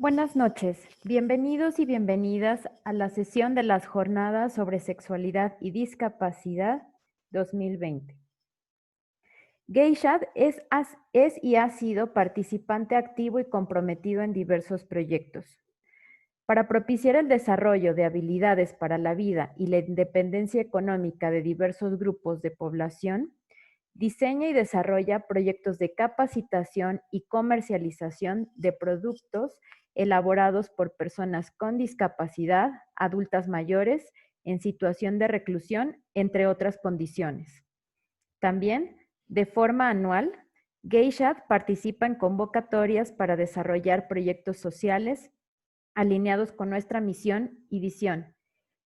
Buenas noches, bienvenidos y bienvenidas a la sesión de las jornadas sobre sexualidad y discapacidad 2020. Geishad es y ha sido participante activo y comprometido en diversos proyectos. Para propiciar el desarrollo de habilidades para la vida y la independencia económica de diversos grupos de población, diseña y desarrolla proyectos de capacitación y comercialización de productos elaborados por personas con discapacidad, adultas mayores, en situación de reclusión, entre otras condiciones. También, de forma anual, Geishad participa en convocatorias para desarrollar proyectos sociales alineados con nuestra misión y visión,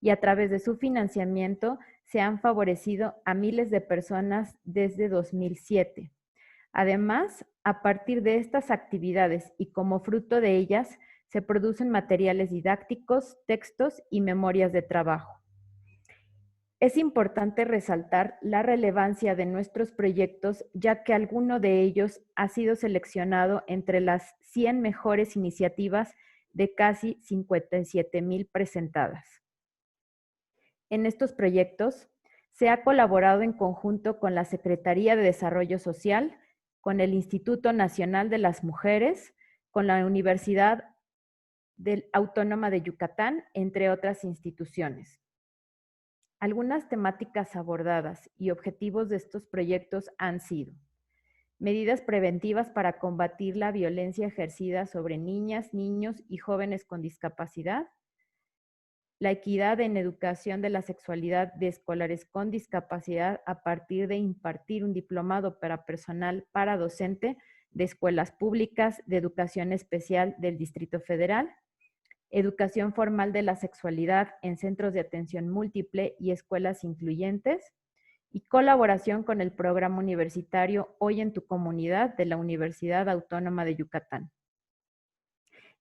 y a través de su financiamiento se han favorecido a miles de personas desde 2007. Además, a partir de estas actividades y como fruto de ellas, se producen materiales didácticos, textos y memorias de trabajo. Es importante resaltar la relevancia de nuestros proyectos, ya que alguno de ellos ha sido seleccionado entre las 100 mejores iniciativas de casi 57,000 presentadas. En estos proyectos se ha colaborado en conjunto con la Secretaría de Desarrollo Social, con el Instituto Nacional de las Mujeres, con la Universidad Autónoma de Yucatán, entre otras instituciones. Algunas temáticas abordadas y objetivos de estos proyectos han sido: medidas preventivas para combatir la violencia ejercida sobre niñas, niños y jóvenes con discapacidad, la equidad en educación de la sexualidad de escolares con discapacidad a partir de impartir un diplomado para personal para docente de escuelas públicas de educación especial del Distrito Federal, educación formal de la sexualidad en centros de atención múltiple y escuelas incluyentes, y colaboración con el programa universitario Hoy en tu Comunidad de la Universidad Autónoma de Yucatán.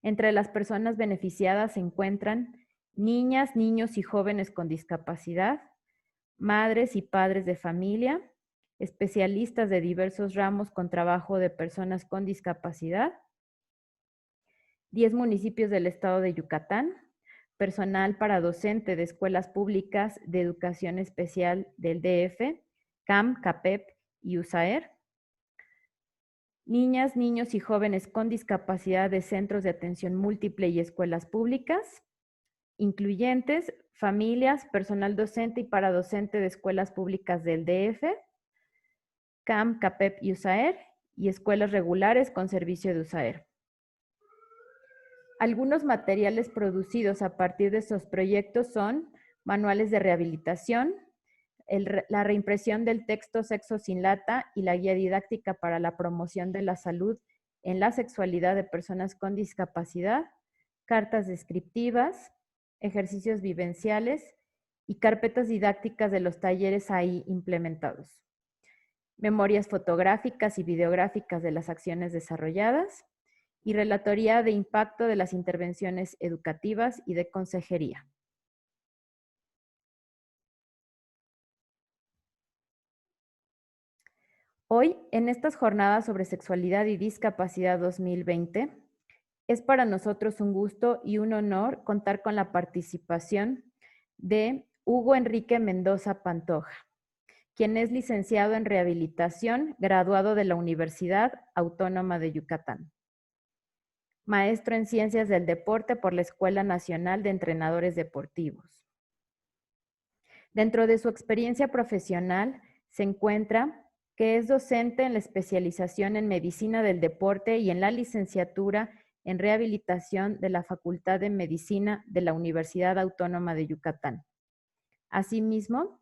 Entre las personas beneficiadas se encuentran niñas, niños y jóvenes con discapacidad, madres y padres de familia, especialistas de diversos ramos con trabajo de personas con discapacidad, 10 municipios del estado de Yucatán, personal para docente de escuelas públicas de educación especial del DF, CAM, CAPEP y USAER, niñas, niños y jóvenes con discapacidad de centros de atención múltiple y escuelas públicas, incluyentes, familias, personal docente y paradocente de escuelas públicas del DF, CAM, CAPEP y USAER, y escuelas regulares con servicio de USAER. Algunos materiales producidos a partir de estos proyectos son manuales de rehabilitación, la reimpresión del texto Sexo sin lata y la guía didáctica para la promoción de la salud en la sexualidad de personas con discapacidad, cartas descriptivas, ejercicios vivenciales y carpetas didácticas de los talleres ahí implementados, memorias fotográficas y videográficas de las acciones desarrolladas y relatoría de impacto de las intervenciones educativas y de consejería. Hoy, en estas jornadas sobre sexualidad y discapacidad 2020, es para nosotros un gusto y un honor contar con la participación de Hugo Enrique Mendoza Pantoja, quien es licenciado en rehabilitación, graduado de la Universidad Autónoma de Yucatán, maestro en Ciencias del Deporte por la Escuela Nacional de Entrenadores Deportivos. Dentro de su experiencia profesional se encuentra que es docente en la especialización en Medicina del Deporte y en la licenciatura en Rehabilitación de la Facultad de Medicina de la Universidad Autónoma de Yucatán. Asimismo,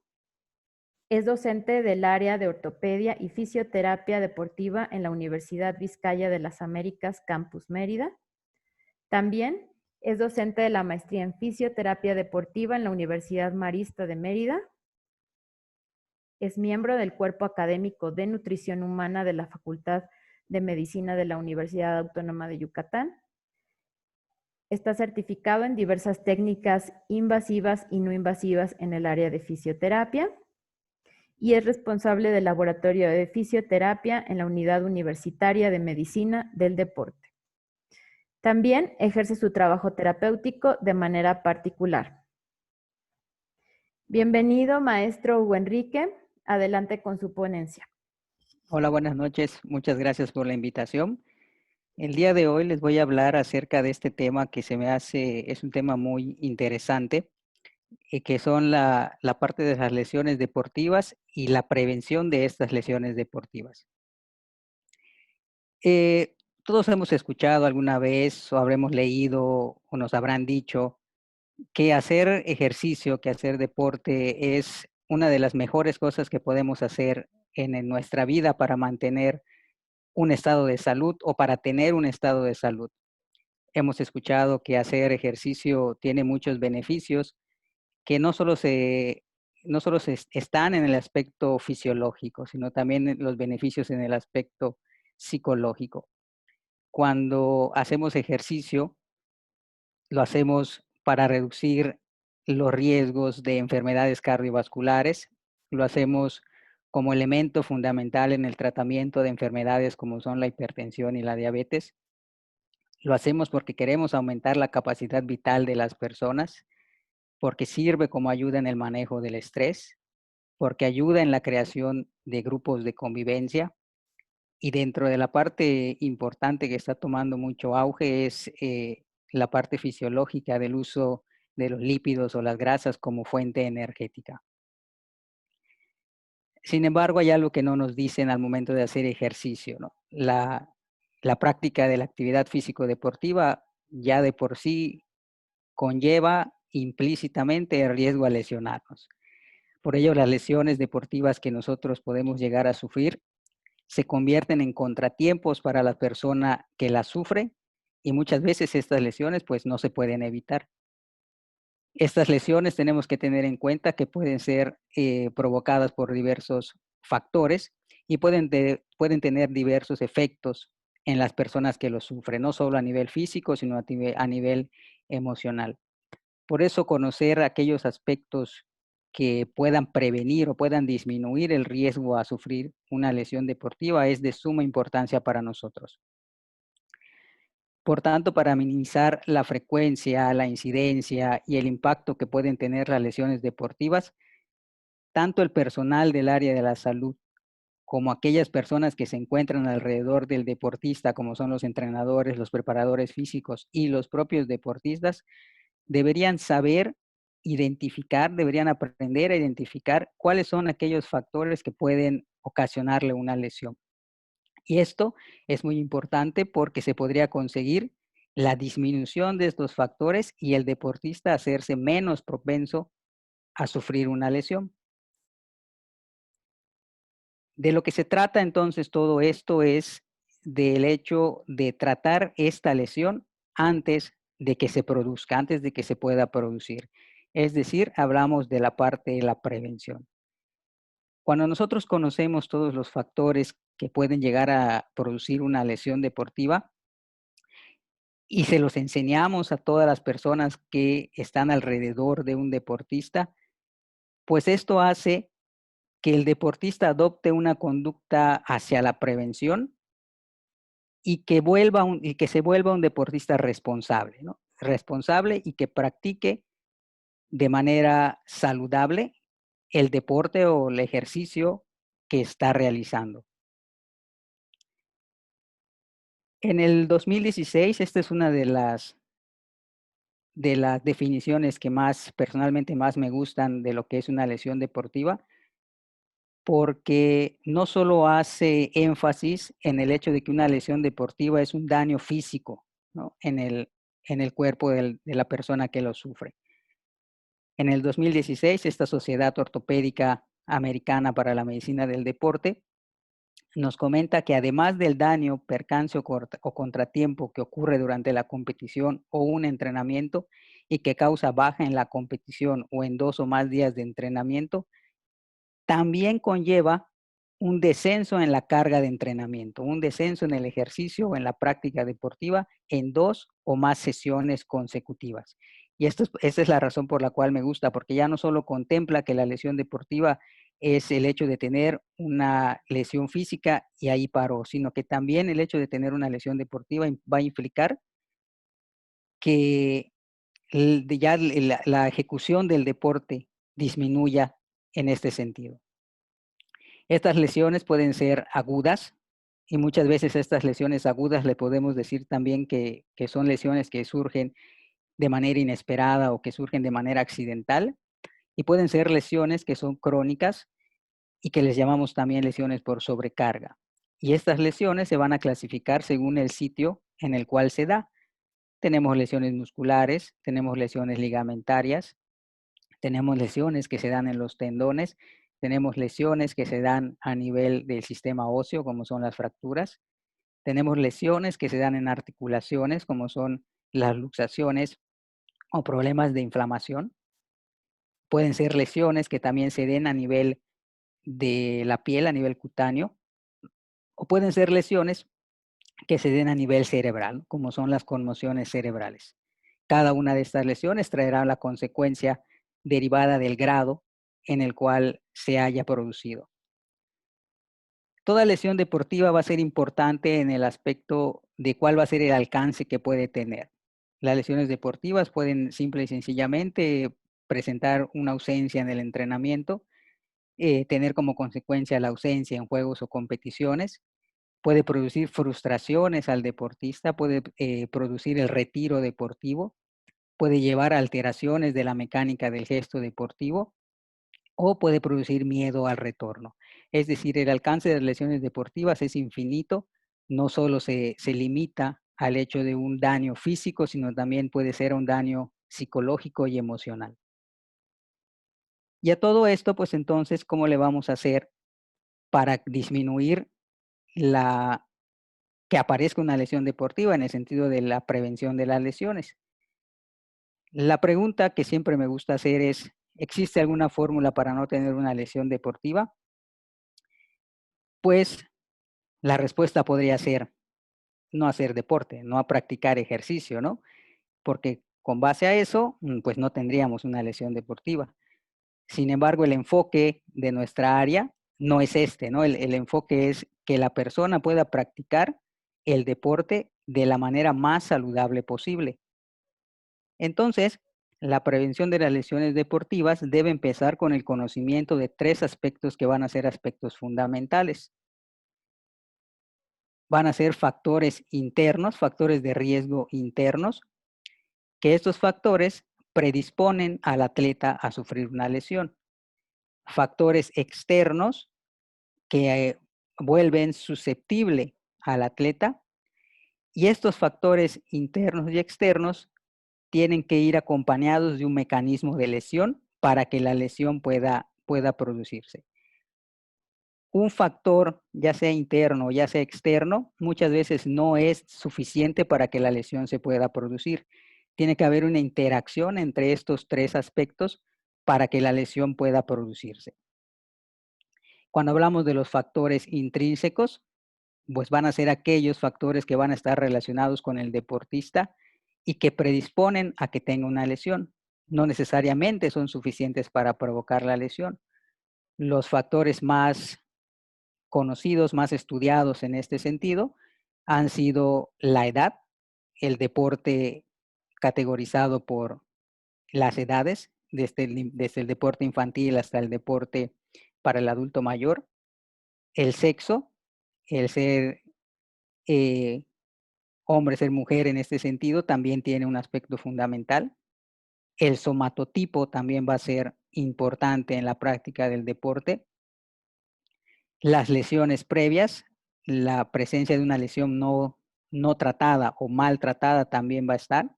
es docente del área de ortopedia y fisioterapia deportiva en la Universidad Vizcaya de las Américas, Campus Mérida. También es docente de la maestría en fisioterapia deportiva en la Universidad Marista de Mérida. Es miembro del cuerpo académico de nutrición humana de la Facultad de Medicina de la Universidad Autónoma de Yucatán. Está certificado en diversas técnicas invasivas y no invasivas en el área de fisioterapia y es responsable del laboratorio de fisioterapia en la Unidad Universitaria de Medicina del Deporte. También ejerce su trabajo terapéutico de manera particular. Bienvenido, maestro Hugo Enrique. Adelante con su ponencia. Hola, buenas noches. Muchas gracias por la invitación. El día de hoy les voy a hablar acerca de este tema que se me hace, es un tema muy interesante, que son la parte de las lesiones deportivas y la prevención de estas lesiones deportivas. Todos hemos escuchado alguna vez o habremos leído o nos habrán dicho que hacer ejercicio, que hacer deporte es una de las mejores cosas que podemos hacer en nuestra vida para mantener un estado de salud o para tener un estado de salud. Hemos escuchado que hacer ejercicio tiene muchos beneficios que no solo están en el aspecto fisiológico, sino también en los beneficios en el aspecto psicológico. Cuando hacemos ejercicio, lo hacemos para reducir los riesgos de enfermedades cardiovasculares, lo hacemos como elemento fundamental en el tratamiento de enfermedades como son la hipertensión y la diabetes. Lo hacemos porque queremos aumentar la capacidad vital de las personas, porque sirve como ayuda en el manejo del estrés, porque ayuda en la creación de grupos de convivencia. Y dentro de la parte importante que está tomando mucho auge es la parte fisiológica del uso de los lípidos o las grasas como fuente energética. Sin embargo, hay algo que no nos dicen al momento de hacer ejercicio, ¿no? La práctica de la actividad físico-deportiva ya de por sí conlleva implícitamente el riesgo a lesionarnos. Por ello, las lesiones deportivas que nosotros podemos llegar a sufrir se convierten en contratiempos para la persona que las sufre y muchas veces estas lesiones pues no se pueden evitar. Estas lesiones tenemos que tener en cuenta que pueden ser provocadas por diversos factores y pueden tener diversos efectos en las personas que lo sufren, no solo a nivel físico, sino a nivel emocional. Por eso conocer aquellos aspectos que puedan prevenir o puedan disminuir el riesgo a sufrir una lesión deportiva es de suma importancia para nosotros. Por tanto, para minimizar la frecuencia, la incidencia y el impacto que pueden tener las lesiones deportivas, tanto el personal del área de la salud como aquellas personas que se encuentran alrededor del deportista, como son los entrenadores, los preparadores físicos y los propios deportistas, deberían saber identificar, deberían aprender a identificar cuáles son aquellos factores que pueden ocasionarle una lesión. Y esto es muy importante porque se podría conseguir la disminución de estos factores y el deportista hacerse menos propenso a sufrir una lesión. De lo que se trata entonces todo esto es del hecho de tratar esta lesión antes de que se produzca, antes de que se pueda producir. Es decir, hablamos de la parte de la prevención. Cuando nosotros conocemos todos los factores que pueden llegar a producir una lesión deportiva y se los enseñamos a todas las personas que están alrededor de un deportista, pues esto hace que el deportista adopte una conducta hacia la prevención y que se vuelva un deportista responsable, ¿no? Responsable y que practique de manera saludable el deporte o el ejercicio que está realizando. En el 2016, esta es una de las definiciones que personalmente más me gustan de lo que es una lesión deportiva, porque no solo hace énfasis en el hecho de que una lesión deportiva es un daño físico, ¿no? en el cuerpo de la persona que lo sufre. En el 2016, esta Sociedad Ortopédica Americana para la Medicina del Deporte nos comenta que además del daño, percance o contratiempo que ocurre durante la competición o un entrenamiento y que causa baja en la competición o en 2 o más días de entrenamiento, también conlleva un descenso en la carga de entrenamiento, un descenso en el ejercicio o en la práctica deportiva en 2 o más sesiones consecutivas. Y esa es la razón por la cual me gusta, porque ya no solo contempla que la lesión deportiva es el hecho de tener una lesión física y ahí paró, sino que también el hecho de tener una lesión deportiva va a implicar que ya la ejecución del deporte disminuya en este sentido. Estas lesiones pueden ser agudas y muchas veces estas lesiones agudas le podemos decir también que son lesiones que surgen de manera inesperada o que surgen de manera accidental, y pueden ser lesiones que son crónicas y que les llamamos también lesiones por sobrecarga. Y estas lesiones se van a clasificar según el sitio en el cual se da. Tenemos lesiones musculares, tenemos lesiones ligamentarias, tenemos lesiones que se dan en los tendones, tenemos lesiones que se dan a nivel del sistema óseo, como son las fracturas, tenemos lesiones que se dan en articulaciones, como son las luxaciones o problemas de inflamación. Pueden ser lesiones que también se den a nivel de la piel, a nivel cutáneo, o pueden ser lesiones que se den a nivel cerebral, como son las conmociones cerebrales. Cada una de estas lesiones traerá la consecuencia derivada del grado en el cual se haya producido. Toda lesión deportiva va a ser importante en el aspecto de cuál va a ser el alcance que puede tener. Las lesiones deportivas pueden simple y sencillamente presentar una ausencia en el entrenamiento, tener como consecuencia la ausencia en juegos o competiciones, puede producir frustraciones al deportista, puede producir el retiro deportivo, puede llevar a alteraciones de la mecánica del gesto deportivo o puede producir miedo al retorno. Es decir, el alcance de las lesiones deportivas es infinito, no solo se limita al hecho de un daño físico, sino también puede ser un daño psicológico y emocional. Y a todo esto, pues entonces, ¿cómo le vamos a hacer para disminuir la que aparezca una lesión deportiva en el sentido de la prevención de las lesiones? La pregunta que siempre me gusta hacer es, ¿existe alguna fórmula para no tener una lesión deportiva? Pues la respuesta podría ser no hacer deporte, no a practicar ejercicio, ¿no? Porque con base a eso, pues no tendríamos una lesión deportiva. Sin embargo, el enfoque de nuestra área no es este, ¿no? El enfoque es que la persona pueda practicar el deporte de la manera más saludable posible. Entonces, la prevención de las lesiones deportivas debe empezar con el conocimiento de tres aspectos que van a ser aspectos fundamentales. Van a ser factores internos, factores de riesgo internos, que estos factores predisponen al atleta a sufrir una lesión. Factores externos que vuelven susceptible al atleta, y estos factores internos y externos tienen que ir acompañados de un mecanismo de lesión para que la lesión pueda producirse. Un factor, ya sea interno o ya sea externo, muchas veces no es suficiente para que la lesión se pueda producir. Tiene que haber una interacción entre estos tres aspectos para que la lesión pueda producirse. Cuando hablamos de los factores intrínsecos, pues van a ser aquellos factores que van a estar relacionados con el deportista y que predisponen a que tenga una lesión. No necesariamente son suficientes para provocar la lesión. Los factores más conocidos, más estudiados en este sentido, han sido la edad, el deporte categorizado por las edades, desde el deporte infantil hasta el deporte para el adulto mayor, el sexo, el ser eh, hombre, ser mujer en este sentido también tiene un aspecto fundamental. El somatotipo también va a ser importante en la práctica del deporte. Las lesiones previas, la presencia de una lesión no tratada o maltratada también va a estar.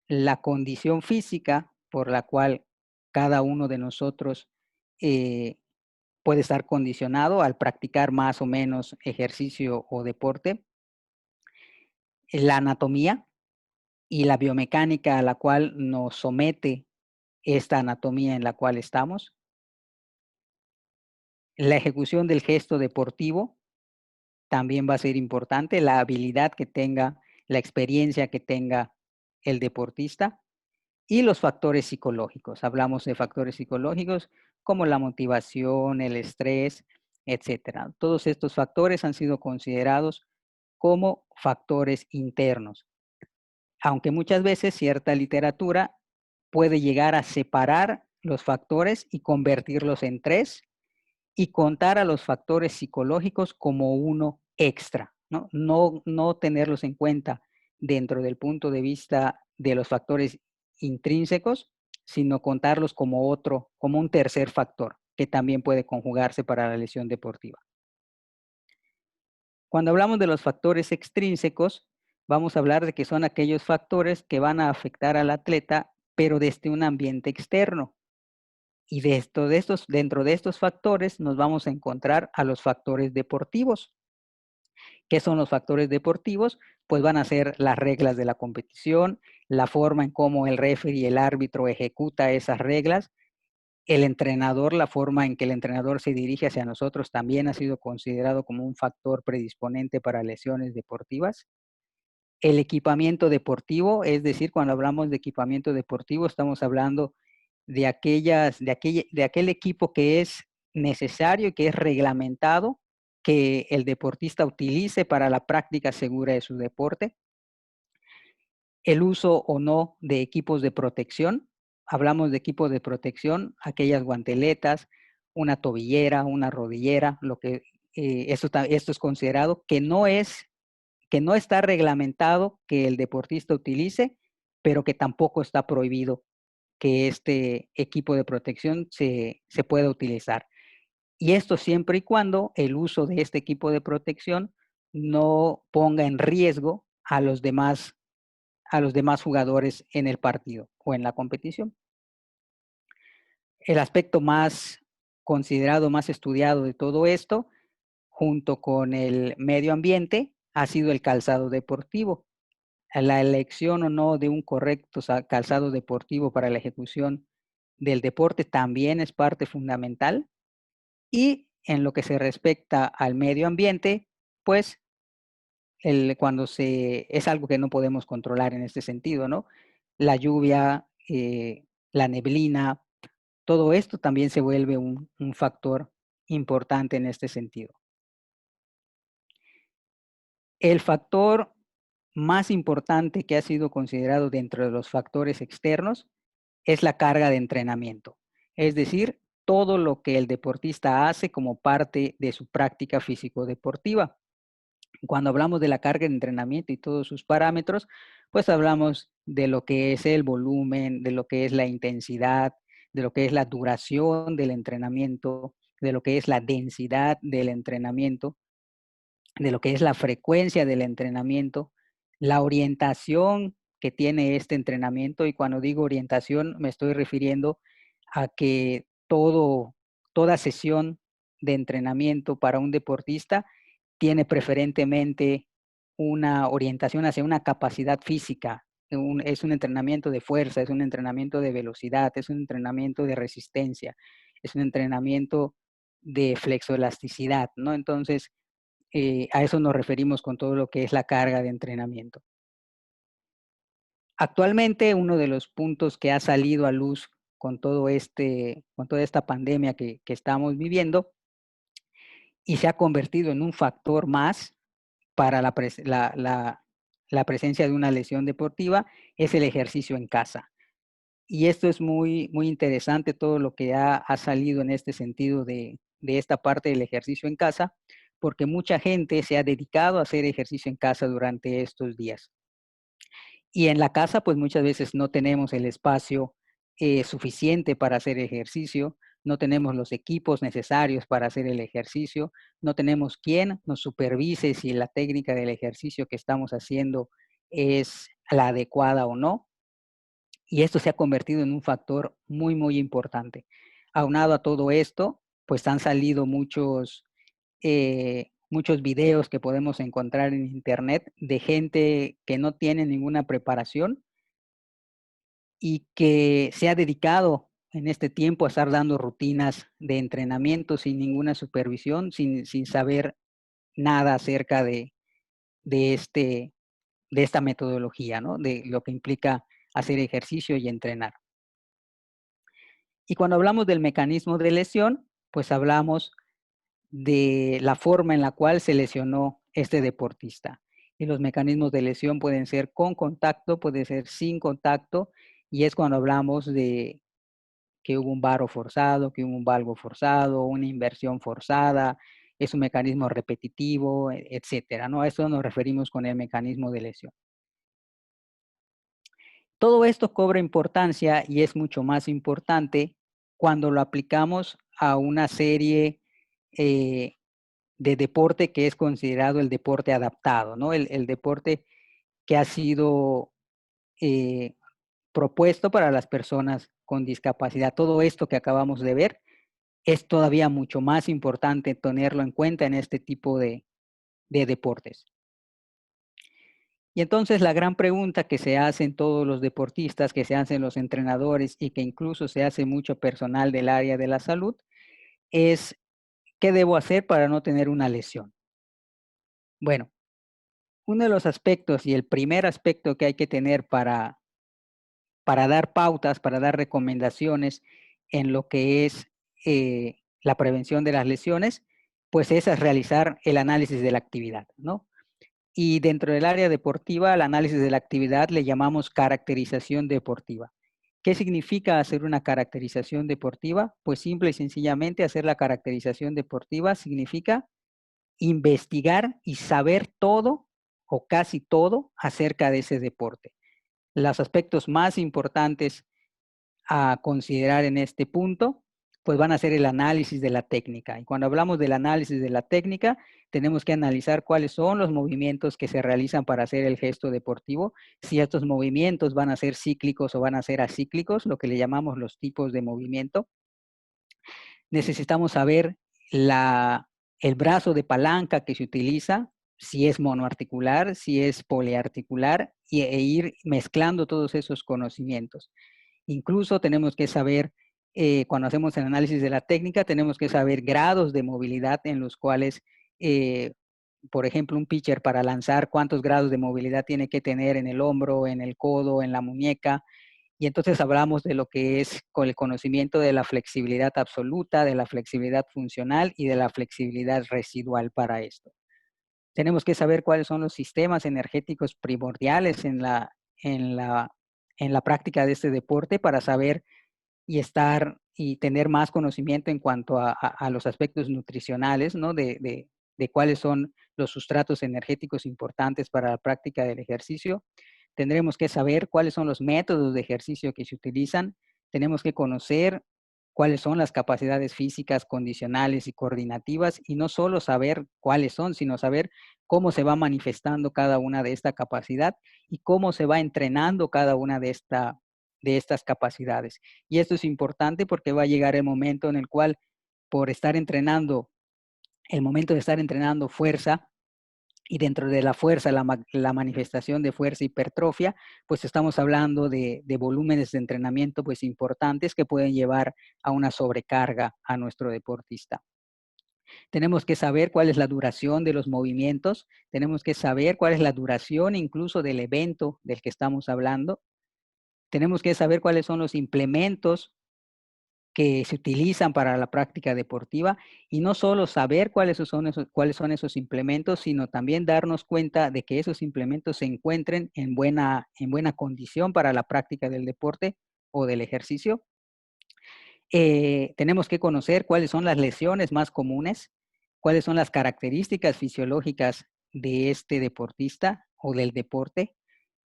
La condición física por la cual cada uno de nosotros puede estar condicionado al practicar más o menos ejercicio o deporte. La anatomía y la biomecánica a la cual nos somete esta anatomía en la cual estamos. La ejecución del gesto deportivo también va a ser importante, la habilidad que tenga, la experiencia que tenga el deportista y los factores psicológicos. Hablamos de factores psicológicos como la motivación, el estrés, etcétera. Todos estos factores han sido considerados como factores internos. aunque muchas veces cierta literatura puede llegar a separar los factores y convertirlos en tres y contar a los factores psicológicos como uno extra, ¿no? No tenerlos en cuenta dentro del punto de vista de los factores intrínsecos, sino contarlos como otro, como un tercer factor que también puede conjugarse para la lesión deportiva. Cuando hablamos de los factores extrínsecos, vamos a hablar de que son aquellos factores que van a afectar al atleta, pero desde un ambiente externo. Y dentro de estos factores nos vamos a encontrar a los factores deportivos. ¿Qué son los factores deportivos? Pues van a ser las reglas de la competición, la forma en cómo el referee y el árbitro ejecuta esas reglas, el entrenador, la forma en que el entrenador se dirige hacia nosotros también ha sido considerado como un factor predisponente para lesiones deportivas. El equipamiento deportivo, es decir, cuando hablamos de equipamiento deportivo, estamos hablando de aquel equipo que es necesario y que es reglamentado que el deportista utilice para la práctica segura de su deporte. El uso o no de equipos de protección. Hablamos de equipos de protección, aquellas guanteletas, una tobillera, una rodillera, esto es considerado que no está reglamentado que el deportista utilice, pero que tampoco está prohibido que este equipo de protección se pueda utilizar. Y esto siempre y cuando el uso de este equipo de protección no ponga en riesgo a los demás jugadores en el partido o en la competición. El aspecto más considerado, más estudiado de todo esto, junto con el medio ambiente, ha sido el calzado deportivo. La elección o no de un correcto calzado deportivo para la ejecución del deporte también es parte fundamental. Y en lo que se respecta al medio ambiente, pues es algo que no podemos controlar en este sentido, ¿no? La lluvia, la neblina, todo esto también se vuelve un factor importante en este sentido. El factor más importante que ha sido considerado dentro de los factores externos es la carga de entrenamiento, es decir, todo lo que el deportista hace como parte de su práctica físico-deportiva. Cuando hablamos de la carga de entrenamiento y todos sus parámetros, pues hablamos de lo que es el volumen, de lo que es la intensidad, de lo que es la duración del entrenamiento, de lo que es la densidad del entrenamiento, de lo que es la frecuencia del entrenamiento, la orientación que tiene este entrenamiento. Y cuando digo orientación, me estoy refiriendo a que toda sesión de entrenamiento para un deportista tiene preferentemente una orientación hacia una capacidad física. Es un entrenamiento de fuerza, es un entrenamiento de velocidad, es un entrenamiento de resistencia, es un entrenamiento de flexoelasticidad, ¿no? Entonces, a eso nos referimos con todo lo que es la carga de entrenamiento. Actualmente, uno de los puntos que ha salido a luz con toda esta pandemia que estamos viviendo y se ha convertido en un factor más para la presencia de una lesión deportiva es el ejercicio en casa. Y esto es muy, muy interesante, todo lo que ha salido en este sentido de esta parte del ejercicio en casa, porque mucha gente se ha dedicado a hacer ejercicio en casa durante estos días. Y en la casa, pues muchas veces no tenemos el espacio suficiente para hacer ejercicio, no tenemos los equipos necesarios para hacer el ejercicio, no tenemos quien nos supervise si la técnica del ejercicio que estamos haciendo es la adecuada o no. Y esto se ha convertido en un factor muy, muy importante. Aunado a todo esto, pues han salido muchos videos que podemos encontrar en internet de gente que no tiene ninguna preparación y que se ha dedicado en este tiempo a estar dando rutinas de entrenamiento sin ninguna supervisión, sin saber nada acerca de esta metodología, ¿no? De lo que implica hacer ejercicio y entrenar. Y cuando hablamos del mecanismo de lesión, pues hablamos de la forma en la cual se lesionó este deportista. Y los mecanismos de lesión pueden ser con contacto, puede ser sin contacto, y es cuando hablamos de que hubo un varo forzado, que hubo un valgo forzado, una inversión forzada, es un mecanismo repetitivo, etcétera, ¿no? A eso nos referimos con el mecanismo de lesión. Todo esto cobra importancia y es mucho más importante cuando lo aplicamos a una serie de deporte que es considerado el deporte adaptado, ¿no? El deporte que ha sido eh, propuesto para las personas con discapacidad. Todo esto que acabamos de ver es todavía mucho más importante tenerlo en cuenta en este tipo de deportes. Y entonces la gran pregunta que se hacen todos los deportistas, que se hacen los entrenadores y que incluso se hace mucho personal del área de la salud es, ¿qué debo hacer para no tener una lesión? Bueno, uno de los aspectos y el primer aspecto que hay que tener para dar pautas, para dar recomendaciones en lo que es la prevención de las lesiones, pues es realizar el análisis de la actividad, ¿no? Y dentro del área deportiva, al análisis de la actividad le llamamos caracterización deportiva. ¿Qué significa hacer una caracterización deportiva? Pues simple y sencillamente hacer la caracterización deportiva significa investigar y saber todo o casi todo acerca de ese deporte. Los aspectos más importantes a considerar en este punto, pues van a ser el análisis de la técnica. Y cuando hablamos del análisis de la técnica, tenemos que analizar cuáles son los movimientos que se realizan para hacer el gesto deportivo, si estos movimientos van a ser cíclicos o van a ser acíclicos, lo que le llamamos los tipos de movimiento. Necesitamos saber el brazo de palanca que se utiliza, si es monoarticular, si es poliarticular, e ir mezclando todos esos conocimientos. Incluso tenemos que saber, cuando hacemos el análisis de la técnica, tenemos que saber grados de movilidad en los cuales, por ejemplo, un pitcher para lanzar, cuántos grados de movilidad tiene que tener en el hombro, en el codo, en la muñeca. Y entonces hablamos de lo que es con el conocimiento de la flexibilidad absoluta, de la flexibilidad funcional y de la flexibilidad residual para esto. Tenemos que saber cuáles son los sistemas energéticos primordiales en la práctica de este deporte para saber y tener más conocimiento en cuanto a los aspectos nutricionales, ¿no? De cuáles son los sustratos energéticos importantes para la práctica del ejercicio. Tendremos que saber cuáles son los métodos de ejercicio que se utilizan. Tenemos que conocer cuáles son las capacidades físicas, condicionales y coordinativas, y no solo saber cuáles son, sino saber cómo se va manifestando cada una de esta capacidad y cómo se va entrenando cada una de estas capacidades. Y esto es importante porque va a llegar el momento en el cual, por estar entrenando, el momento de estar entrenando fuerza, y dentro de la fuerza, la manifestación de fuerza hipertrofia, pues estamos hablando de volúmenes de entrenamiento pues importantes que pueden llevar a una sobrecarga a nuestro deportista. Tenemos que saber cuál es la duración de los movimientos, tenemos que saber cuál es la duración incluso del evento del que estamos hablando, tenemos que saber cuáles son los implementos que se utilizan para la práctica deportiva y no solo saber cuáles son esos implementos, sino también darnos cuenta de que esos implementos se encuentren en buena condición para la práctica del deporte o del ejercicio. Tenemos que conocer cuáles son las lesiones más comunes, cuáles son las características fisiológicas de este deportista o del deporte,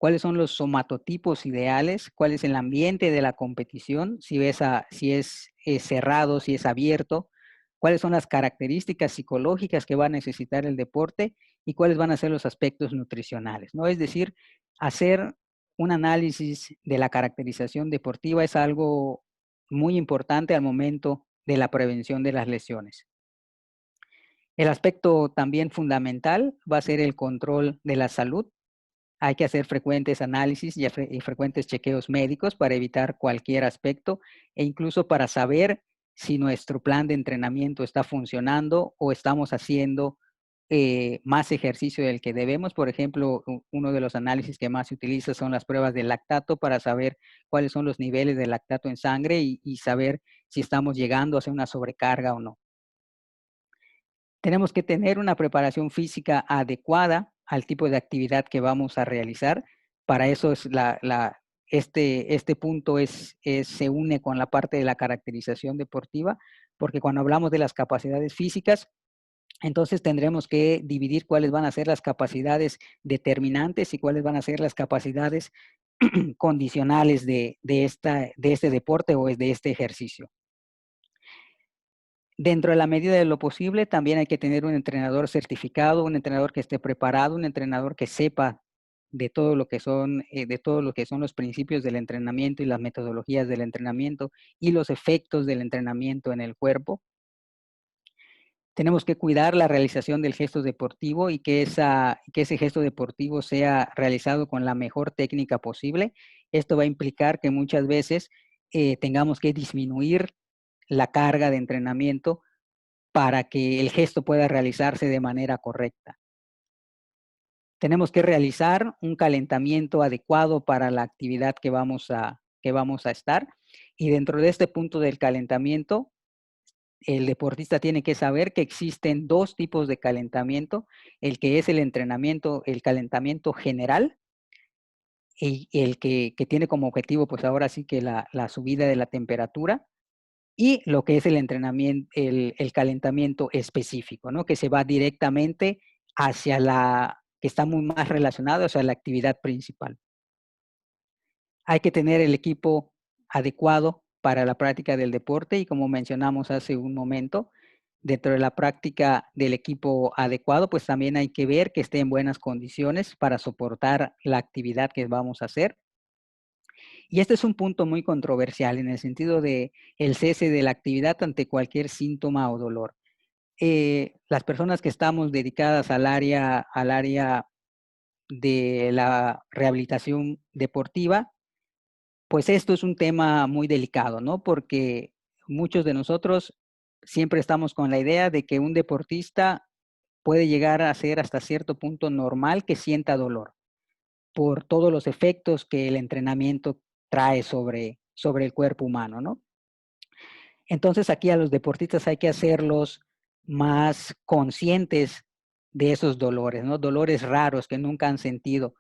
cuáles son los somatotipos ideales, cuál es el ambiente de la competición, si es cerrado, si es abierto, cuáles son las características psicológicas que va a necesitar el deporte y cuáles van a ser los aspectos nutricionales, ¿no? Es decir, hacer un análisis de la caracterización deportiva es algo muy importante al momento de la prevención de las lesiones. El aspecto también fundamental va a ser el control de la salud. Hay que hacer frecuentes análisis y frecuentes chequeos médicos para evitar cualquier aspecto e incluso para saber si nuestro plan de entrenamiento está funcionando o estamos haciendo más ejercicio del que debemos. Por ejemplo, uno de los análisis que más se utiliza son las pruebas de lactato para saber cuáles son los niveles de lactato en sangre y saber si estamos llegando hacia una sobrecarga o no. Tenemos que tener una preparación física adecuada al tipo de actividad que vamos a realizar. Para eso es este punto se une con la parte de la caracterización deportiva, porque cuando hablamos de las capacidades físicas, entonces tendremos que dividir cuáles van a ser las capacidades determinantes y cuáles van a ser las capacidades condicionales de este deporte o de este ejercicio. Dentro de la medida de lo posible, también hay que tener un entrenador certificado, un entrenador que esté preparado, un entrenador que sepa de todo lo que son, los principios del entrenamiento y las metodologías del entrenamiento y los efectos del entrenamiento en el cuerpo. Tenemos que cuidar la realización del gesto deportivo y que ese gesto deportivo sea realizado con la mejor técnica posible. Esto va a implicar que muchas veces tengamos que disminuir la carga de entrenamiento para que el gesto pueda realizarse de manera correcta. Tenemos que realizar un calentamiento adecuado para la actividad que vamos a estar, y dentro de este punto del calentamiento, el deportista tiene que saber que existen 2 tipos de calentamiento, el que es el calentamiento general, y el que tiene como objetivo, pues ahora sí que la subida de la temperatura, y lo que es el calentamiento específico, ¿no? Que se va directamente que está muy más relacionado hacia la actividad principal. Hay que tener el equipo adecuado para la práctica del deporte y, como mencionamos hace un momento, dentro de la práctica del equipo adecuado, pues también hay que ver que esté en buenas condiciones para soportar la actividad que vamos a hacer. Y este es un punto muy controversial en el sentido de el cese de la actividad ante cualquier síntoma o dolor. Las personas que estamos dedicadas al área de la rehabilitación deportiva, pues esto es un tema muy delicado, ¿no? Porque muchos de nosotros siempre estamos con la idea de que un deportista puede llegar a ser hasta cierto punto normal que sienta dolor por todos los efectos que el entrenamiento trae sobre el cuerpo humano, ¿no? Entonces aquí a los deportistas hay que hacerlos más conscientes de esos dolores, ¿no? Dolores raros que nunca han sentido.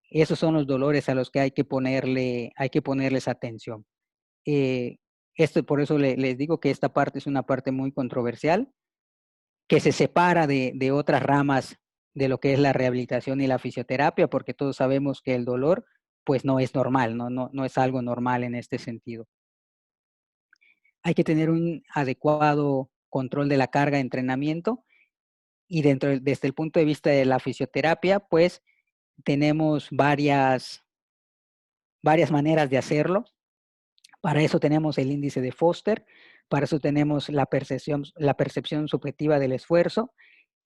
Esos son los dolores a los que hay que ponerles atención. Por eso les digo que esta parte es una parte muy controversial, que se separa de otras ramas de lo que es la rehabilitación y la fisioterapia, porque todos sabemos que el dolor, pues no es normal, no es algo normal en este sentido. Hay que tener un adecuado control de la carga de entrenamiento y desde el punto de vista de la fisioterapia, pues tenemos varias maneras de hacerlo. Para eso tenemos el índice de Foster, para eso tenemos la percepción subjetiva del esfuerzo,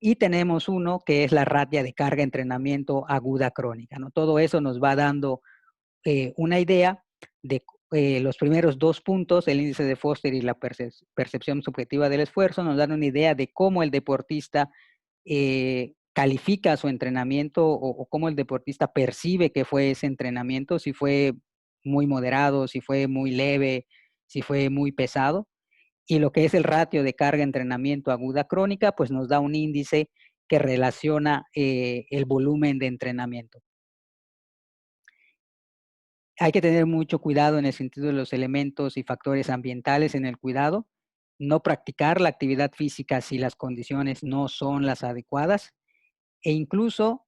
y tenemos uno que es la ratia de carga de entrenamiento aguda crónica, ¿no? Todo eso nos va dando una idea de los primeros 2 puntos, el índice de Foster y la percepción subjetiva del esfuerzo, nos dan una idea de cómo el deportista califica su entrenamiento o cómo el deportista percibe que fue ese entrenamiento, si fue muy moderado, si fue muy leve, si fue muy pesado. Y lo que es el ratio de carga entrenamiento aguda crónica, pues nos da un índice que relaciona el volumen de entrenamiento. Hay que tener mucho cuidado en el sentido de los elementos y factores ambientales en el cuidado, no practicar la actividad física si las condiciones no son las adecuadas, e incluso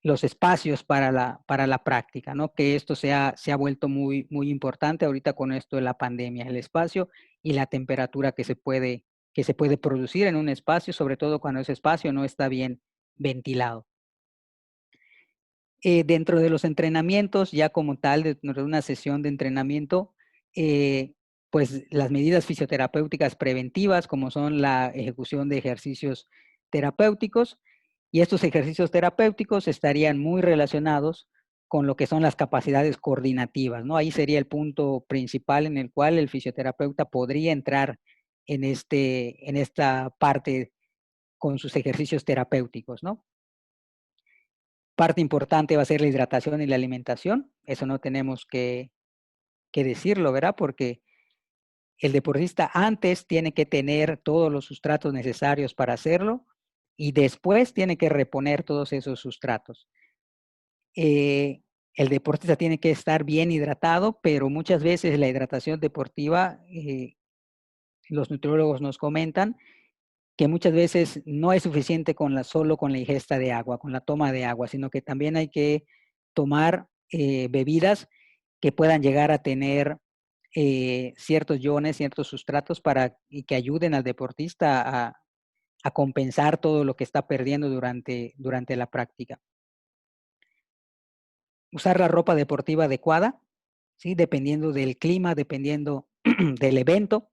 los espacios para la práctica, ¿no? Que esto se ha vuelto muy, muy importante ahorita con esto de la pandemia, el espacio y la temperatura que se puede producir en un espacio, sobre todo cuando ese espacio no está bien ventilado. Dentro de los entrenamientos, ya como tal, dentro de una sesión de entrenamiento, pues las medidas fisioterapéuticas preventivas, como son la ejecución de ejercicios terapéuticos, y estos ejercicios terapéuticos estarían muy relacionados con lo que son las capacidades coordinativas, ¿no? Ahí sería el punto principal en el cual el fisioterapeuta podría entrar en esta parte con sus ejercicios terapéuticos, ¿no? Parte importante va a ser la hidratación y la alimentación. Eso no tenemos que decirlo, ¿verdad? Porque el deportista antes tiene que tener todos los sustratos necesarios para hacerlo y después tiene que reponer todos esos sustratos. El deportista tiene que estar bien hidratado, pero muchas veces la hidratación deportiva, los nutriólogos nos comentan que muchas veces no es suficiente solo con la ingesta de agua, con la toma de agua, sino que también hay que tomar bebidas que puedan llegar a tener ciertos iones, ciertos sustratos y que ayuden al deportista a compensar todo lo que está perdiendo durante la práctica. Usar la ropa deportiva adecuada, ¿sí? Dependiendo del clima, dependiendo del evento,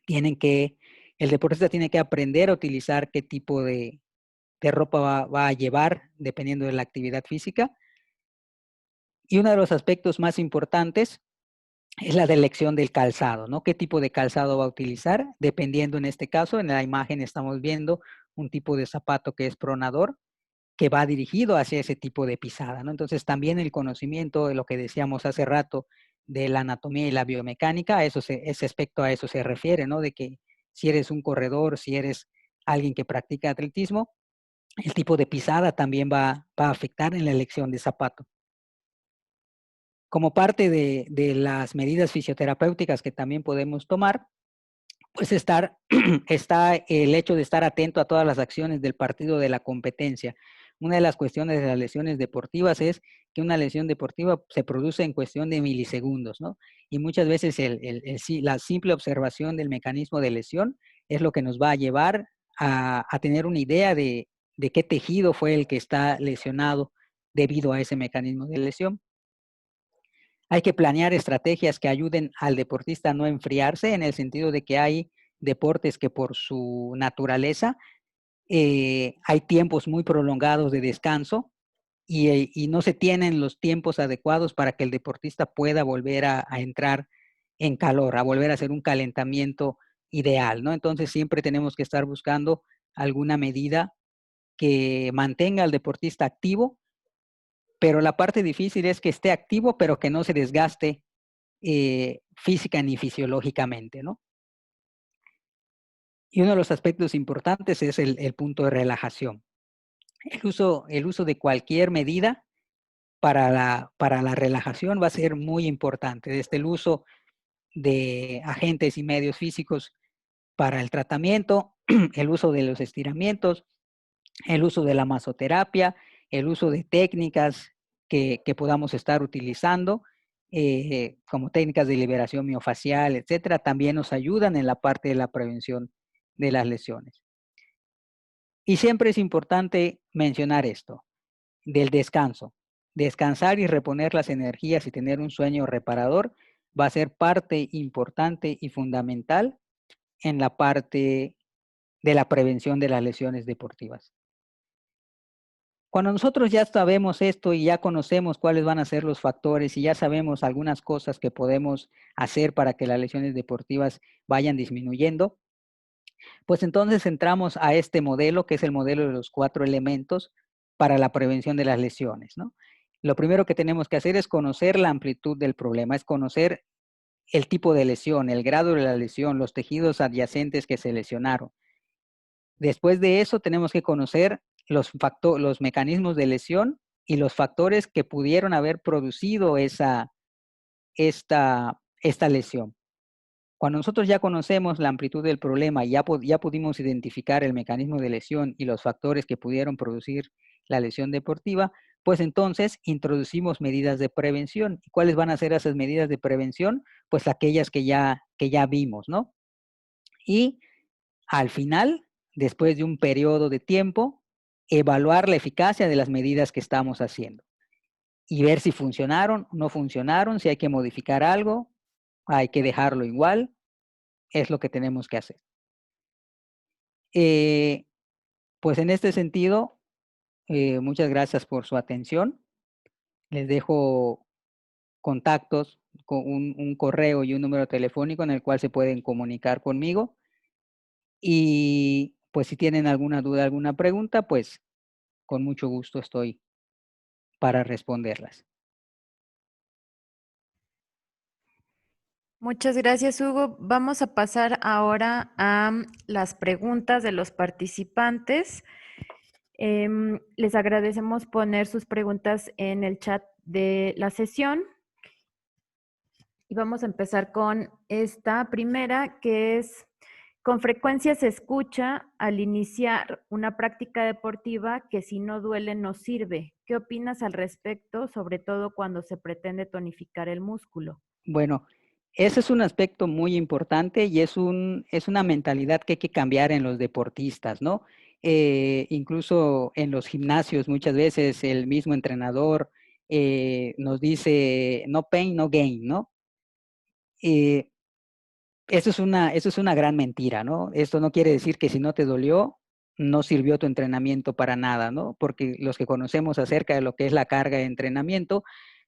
el deportista tiene que aprender a utilizar qué tipo de ropa va a llevar dependiendo de la actividad física. Y uno de los aspectos más importantes es la de elección del calzado, ¿no? ¿Qué tipo de calzado va a utilizar? Dependiendo en este caso, en la imagen estamos viendo un tipo de zapato que es pronador, que va dirigido hacia ese tipo de pisada, ¿no? Entonces también el conocimiento de lo que decíamos hace rato de la anatomía y la biomecánica, ese aspecto a eso se refiere, ¿no? De que si eres un corredor, si eres alguien que practica atletismo, el tipo de pisada también va a afectar en la elección de zapato. Como parte de las medidas fisioterapéuticas que también podemos tomar, pues está el hecho de estar atento a todas las acciones del partido de la competencia. Una de las cuestiones de las lesiones deportivas es que una lesión deportiva se produce en cuestión de milisegundos, ¿no? Y muchas veces la simple observación del mecanismo de lesión es lo que nos va a llevar a tener una idea de qué tejido fue el que está lesionado debido a ese mecanismo de lesión. Hay que planear estrategias que ayuden al deportista a no enfriarse, en el sentido de que hay deportes que por su naturaleza hay tiempos muy prolongados de descanso y no se tienen los tiempos adecuados para que el deportista pueda volver a entrar en calor, a volver a hacer un calentamiento ideal, ¿no? Entonces siempre tenemos que estar buscando alguna medida que mantenga al deportista activo, pero la parte difícil es que esté activo, pero que no se desgaste física ni fisiológicamente, ¿no? Y uno de los aspectos importantes es el punto de relajación. El uso de cualquier medida para la relajación va a ser muy importante, desde el uso de agentes y medios físicos para el tratamiento, el uso de los estiramientos, el uso de la masoterapia, el uso de técnicas que podamos estar utilizando, como técnicas de liberación miofacial, etcétera, también nos ayudan en la parte de la prevención de las lesiones. Y siempre es importante mencionar esto, del descanso. Descansar y reponer las energías y tener un sueño reparador va a ser parte importante y fundamental en la parte de la prevención de las lesiones deportivas. Cuando nosotros ya sabemos esto y ya conocemos cuáles van a ser los factores y ya sabemos algunas cosas que podemos hacer para que las lesiones deportivas vayan disminuyendo, pues entonces entramos a este modelo, que es el modelo de los 4 elementos para la prevención de las lesiones, ¿no? Lo primero que tenemos que hacer es conocer la amplitud del problema, es conocer el tipo de lesión, el grado de la lesión, los tejidos adyacentes que se lesionaron. Después de eso tenemos que conocer los mecanismos de lesión y los factores que pudieron haber producido esta lesión. Cuando nosotros ya conocemos la amplitud del problema y ya pudimos identificar el mecanismo de lesión y los factores que pudieron producir la lesión deportiva, pues entonces introducimos medidas de prevención. ¿Y cuáles van a ser esas medidas de prevención? Pues aquellas que ya vimos, ¿no? Y al final, después de un periodo de tiempo, evaluar la eficacia de las medidas que estamos haciendo y ver si funcionaron o no funcionaron, si hay que modificar algo, hay que dejarlo igual, es lo que tenemos que hacer. Pues en este sentido, muchas gracias por su atención. Les dejo contactos con un correo y un número telefónico en el cual se pueden comunicar conmigo. Y pues si tienen alguna duda, alguna pregunta, pues con mucho gusto estoy para responderlas. Muchas gracias, Hugo. Vamos a pasar ahora a las preguntas de los participantes. Les agradecemos poner sus preguntas en el chat de la sesión. Y vamos a empezar con esta primera, que es: con frecuencia se escucha al iniciar una práctica deportiva que si no duele no sirve. ¿Qué opinas al respecto, sobre todo cuando se pretende tonificar el músculo? Bueno, ese es un aspecto muy importante y es una mentalidad que hay que cambiar en los deportistas, ¿no? Incluso en los gimnasios muchas veces el mismo entrenador nos dice no pain, no gain, ¿no? Eh, eso es una gran mentira, ¿no? Esto no quiere decir que si no te dolió, no sirvió tu entrenamiento para nada, ¿no? Porque los que conocemos acerca de lo que es la carga de entrenamiento,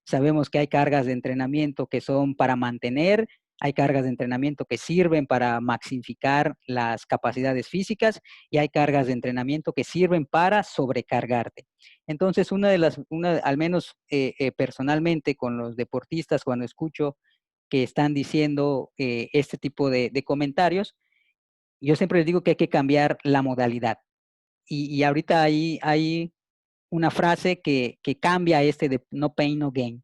sabemos que hay cargas de entrenamiento que son para mantener, hay cargas de entrenamiento que sirven para maximificar las capacidades físicas y hay cargas de entrenamiento que sirven para sobrecargarte. Entonces, al menos personalmente con los deportistas, cuando escucho que están diciendo este tipo de comentarios, yo siempre les digo que hay que cambiar la modalidad. Y ahorita hay una frase que cambia este de no pain, no gain,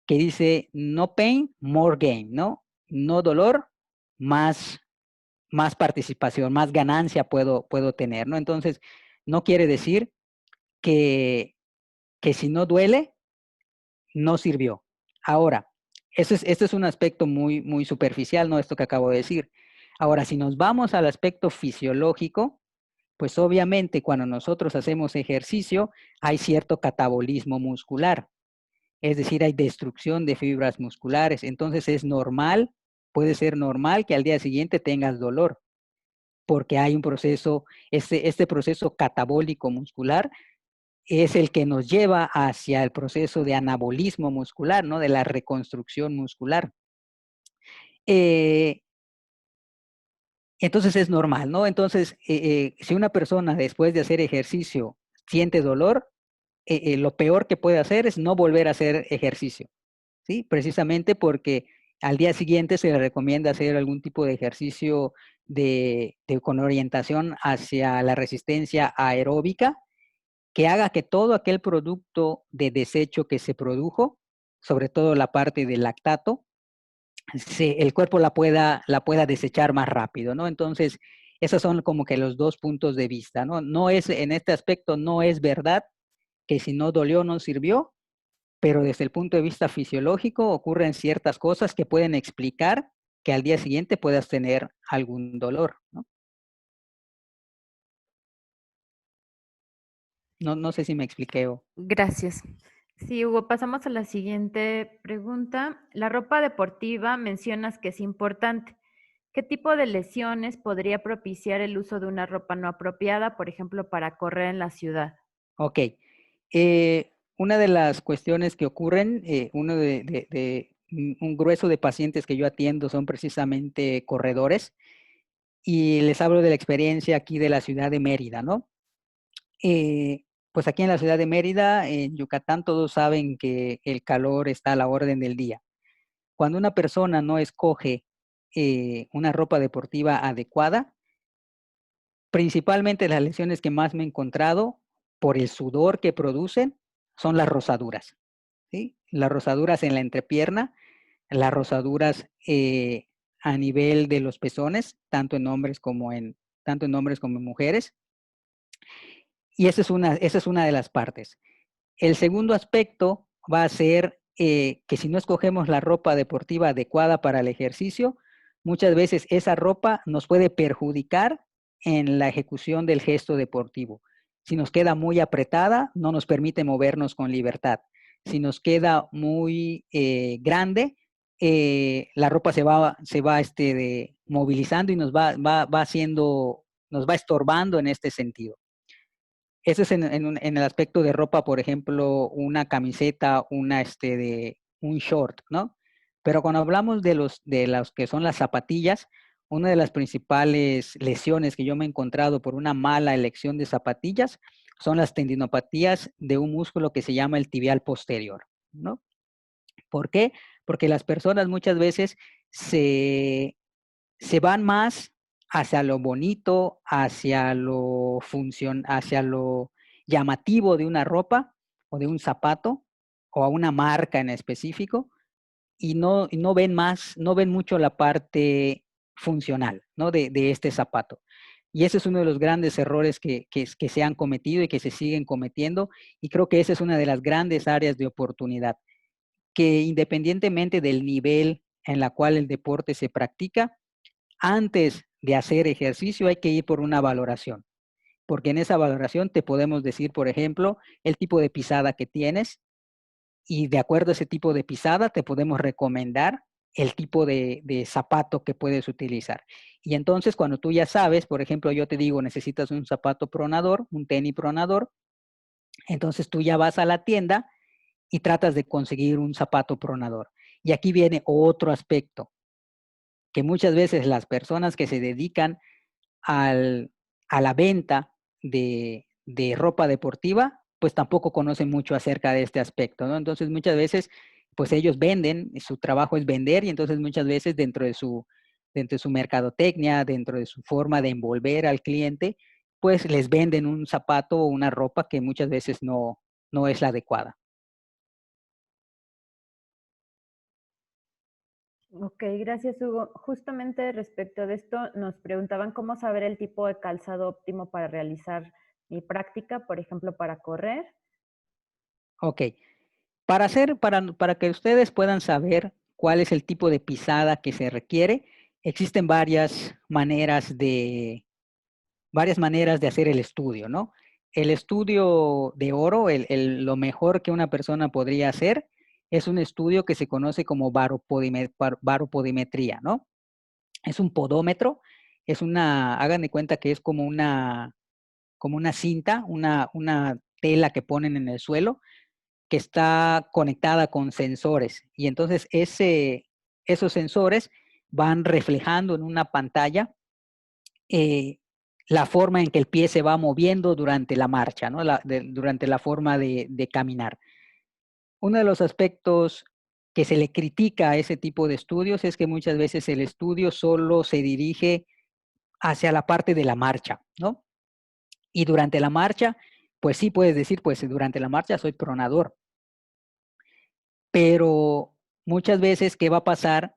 que dice no pain, more gain, ¿no? No dolor, más, más participación, más ganancia puedo tener, ¿no? Entonces, no quiere decir que, que si no duele, no sirvió. Ahora, este es un aspecto muy, muy superficial, ¿no? Esto que acabo de decir. Ahora, si nos vamos al aspecto fisiológico, pues obviamente cuando nosotros hacemos ejercicio hay cierto catabolismo muscular, es decir, hay destrucción de fibras musculares. Entonces es normal, puede ser normal que al día siguiente tengas dolor, porque hay un proceso, este proceso catabólico muscular es el que nos lleva hacia el proceso de anabolismo muscular, ¿no? De la reconstrucción muscular. Eh, entonces es normal, ¿no? Entonces, si una persona después de hacer ejercicio siente dolor, lo peor que puede hacer es no volver a hacer ejercicio, ¿sí? Precisamente porque al día siguiente se le recomienda hacer algún tipo de ejercicio con orientación hacia la resistencia aeróbica, que haga que todo aquel producto de desecho que se produjo, sobre todo la parte del lactato, el cuerpo la pueda desechar más rápido, ¿no? Entonces, esos son como que los dos puntos de vista, ¿no? No es, en este aspecto, no es verdad que si no dolió no sirvió, pero desde el punto de vista fisiológico ocurren ciertas cosas que pueden explicar que al día siguiente puedas tener algún dolor, ¿no? No sé si me expliqué o... Gracias. Sí, Hugo, pasamos a la siguiente pregunta. La ropa deportiva mencionas que es importante. ¿Qué tipo de lesiones podría propiciar el uso de una ropa no apropiada, por ejemplo, para correr en la ciudad? Ok. Una de las cuestiones que ocurren, un grueso de pacientes que yo atiendo son precisamente corredores y les hablo de la experiencia aquí de la ciudad de Mérida, ¿no? Pues aquí en la ciudad de Mérida, en Yucatán, todos saben que el calor está a la orden del día. Cuando una persona no escoge una ropa deportiva adecuada, principalmente las lesiones que más me he encontrado por el sudor que producen son las rosaduras, ¿sí? Las rosaduras en la entrepierna, las rosaduras a nivel de los pezones, tanto en hombres como en mujeres. Y esa es una de las partes. El segundo aspecto va a ser que si no escogemos la ropa deportiva adecuada para el ejercicio, muchas veces esa ropa nos puede perjudicar en la ejecución del gesto deportivo. Si nos queda muy apretada, no nos permite movernos con libertad. Si nos queda muy grande, la ropa se va movilizando y nos va estorbando en este sentido. Eso es en el aspecto de ropa, por ejemplo, una camiseta, un short, ¿no? Pero cuando hablamos de los que son las zapatillas, una de las principales lesiones que yo me he encontrado por una mala elección de zapatillas son las tendinopatías de un músculo que se llama el tibial posterior, ¿no? ¿Por qué? Porque las personas muchas veces se van más hacia lo bonito, hacia lo llamativo de una ropa o de un zapato o a una marca en específico y no ven más, no ven mucho la parte funcional, ¿no? de este zapato. Y ese es uno de los grandes errores que se han cometido y que se siguen cometiendo. Y creo que esa es una de las grandes áreas de oportunidad, que independientemente del nivel en la cual el deporte se practica, antes de hacer ejercicio hay que ir por una valoración, porque en esa valoración te podemos decir, por ejemplo, el tipo de pisada que tienes y de acuerdo a ese tipo de pisada te podemos recomendar el tipo de zapato que puedes utilizar. Y entonces cuando tú ya sabes, por ejemplo, yo te digo, necesitas un zapato pronador, un tenis pronador, entonces tú ya vas a la tienda y tratas de conseguir un zapato pronador. Y aquí viene otro aspecto, que muchas veces las personas que se dedican al, a la venta de ropa deportiva, pues tampoco conocen mucho acerca de este aspecto, ¿no? Entonces muchas veces, pues ellos venden, su trabajo es vender y entonces muchas veces dentro de su mercadotecnia, dentro de su forma de envolver al cliente, pues les venden un zapato o una ropa que muchas veces no es la adecuada. Ok, gracias Hugo. Justamente respecto de esto, nos preguntaban cómo saber el tipo de calzado óptimo para realizar mi práctica, por ejemplo, para correr. Ok, para que ustedes puedan saber cuál es el tipo de pisada que se requiere, existen varias maneras de hacer el estudio, ¿no? El estudio de oro, lo mejor que una persona podría hacer, es un estudio que se conoce como baropodimetría, ¿no? Es un podómetro, hagan de cuenta que es como una cinta, una tela que ponen en el suelo, que está conectada con sensores. Y entonces esos sensores van reflejando en una pantalla eh, la forma en que el pie se va moviendo durante la marcha, ¿no? Durante la forma de caminar. Uno de los aspectos que se le critica a ese tipo de estudios es que muchas veces el estudio solo se dirige hacia la parte de la marcha, ¿no? Y durante la marcha, pues sí puedes decir, pues durante la marcha soy pronador, pero muchas veces, ¿qué va a pasar?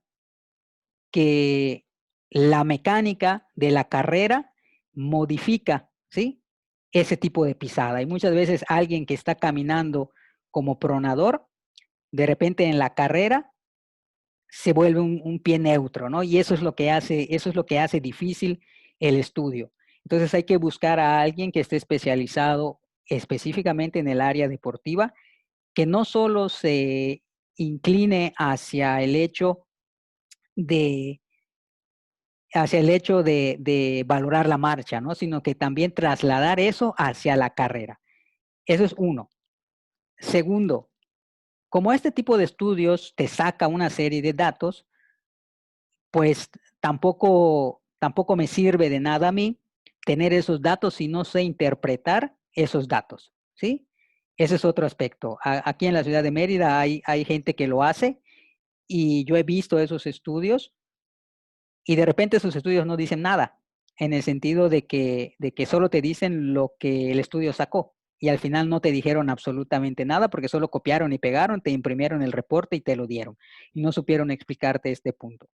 Que la mecánica de la carrera modifica, ¿sí? Ese tipo de pisada. Y muchas veces alguien que está caminando como pronador, de repente en la carrera se vuelve un pie neutro, ¿no? Y eso es lo que hace difícil el estudio. Entonces hay que buscar a alguien que esté especializado específicamente en el área deportiva, que no solo se incline de, hacia el hecho de valorar la marcha, ¿no? Sino que también trasladar eso hacia la carrera. Eso es uno. Segundo, como este tipo de estudios te saca una serie de datos, pues tampoco me sirve de nada a mí tener esos datos si no sé interpretar esos datos, ¿sí? Ese es otro aspecto. Aquí en la ciudad de Mérida hay gente que lo hace y yo he visto esos estudios y de repente esos estudios no dicen nada, en el sentido de que solo te dicen lo que el estudio sacó y al final no te dijeron absolutamente nada porque solo copiaron y pegaron, te imprimieron el reporte y te lo dieron y no supieron explicarte este punto.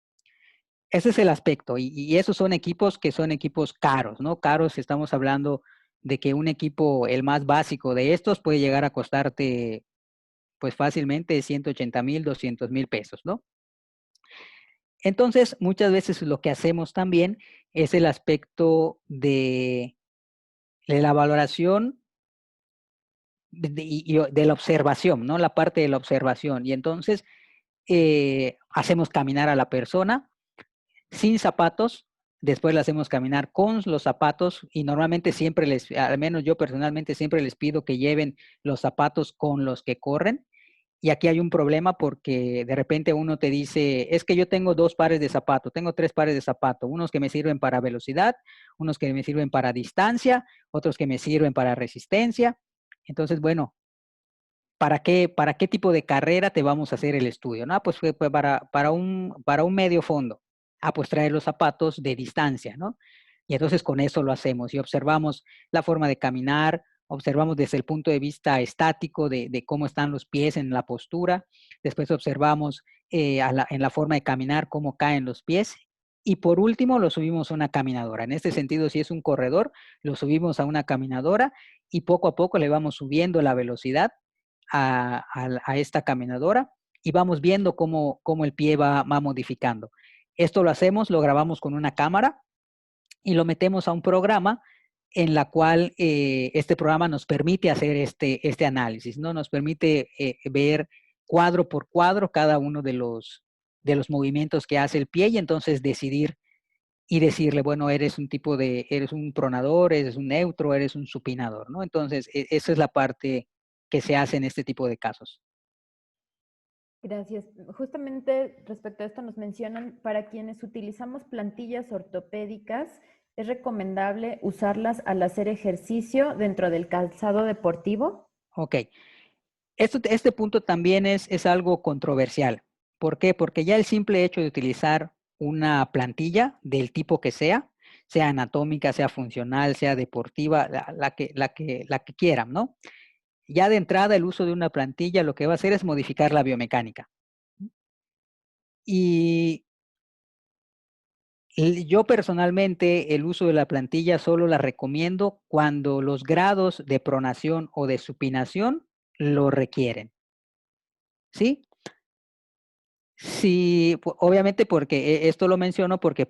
Ese es el aspecto y esos son equipos que son equipos caros, ¿no? Caros, estamos hablando de que un equipo, el más básico de estos, puede llegar a costarte pues fácilmente 180,000, 200,000 pesos, ¿no? Entonces, muchas veces lo que hacemos también es el aspecto de la valoración y de la observación, ¿no? La parte de la observación. Y entonces hacemos caminar a la persona sin zapatos, después la hacemos caminar con los zapatos y normalmente siempre al menos yo personalmente siempre les pido que lleven los zapatos con los que corren. Y aquí hay un problema porque de repente uno te dice, es que yo tengo dos pares de zapatos, tengo tres pares de zapatos, unos que me sirven para velocidad, unos que me sirven para distancia, otros que me sirven para resistencia. Entonces, bueno, para qué tipo de carrera te vamos a hacer el estudio? No, pues fue para un medio fondo. Ah, pues traer los zapatos de distancia, ¿no? Y entonces con eso lo hacemos y observamos la forma de caminar, Observamos desde el punto de vista estático de cómo están los pies en la postura. Después observamos en la forma de caminar cómo caen los pies. Y por último, lo subimos a una caminadora. En este sentido, si es un corredor, lo subimos a una caminadora y poco a poco le vamos subiendo la velocidad a esta caminadora y vamos viendo cómo el pie va modificando. Esto lo hacemos, lo grabamos con una cámara y lo metemos a un programa en la cual este programa nos permite hacer este análisis, ¿no? Nos permite ver cuadro por cuadro cada uno de los movimientos que hace el pie y entonces decidir y decirle, bueno, eres un pronador, eres un neutro, eres un supinador, ¿no? Entonces, esa es la parte que se hace en este tipo de casos. Gracias. Justamente respecto a esto nos mencionan, para quienes utilizamos plantillas ortopédicas, ¿es recomendable usarlas al hacer ejercicio dentro del calzado deportivo? Ok. Este punto también es algo controversial. ¿Por qué? Porque ya el simple hecho de utilizar una plantilla del tipo que sea anatómica, sea funcional, sea deportiva, la que quieran, ¿no? Ya de entrada el uso de una plantilla lo que va a hacer es modificar la biomecánica. Y yo personalmente el uso de la plantilla solo la recomiendo cuando los grados de pronación o de supinación lo requieren. ¿Sí? Sí, obviamente porque esto lo menciono porque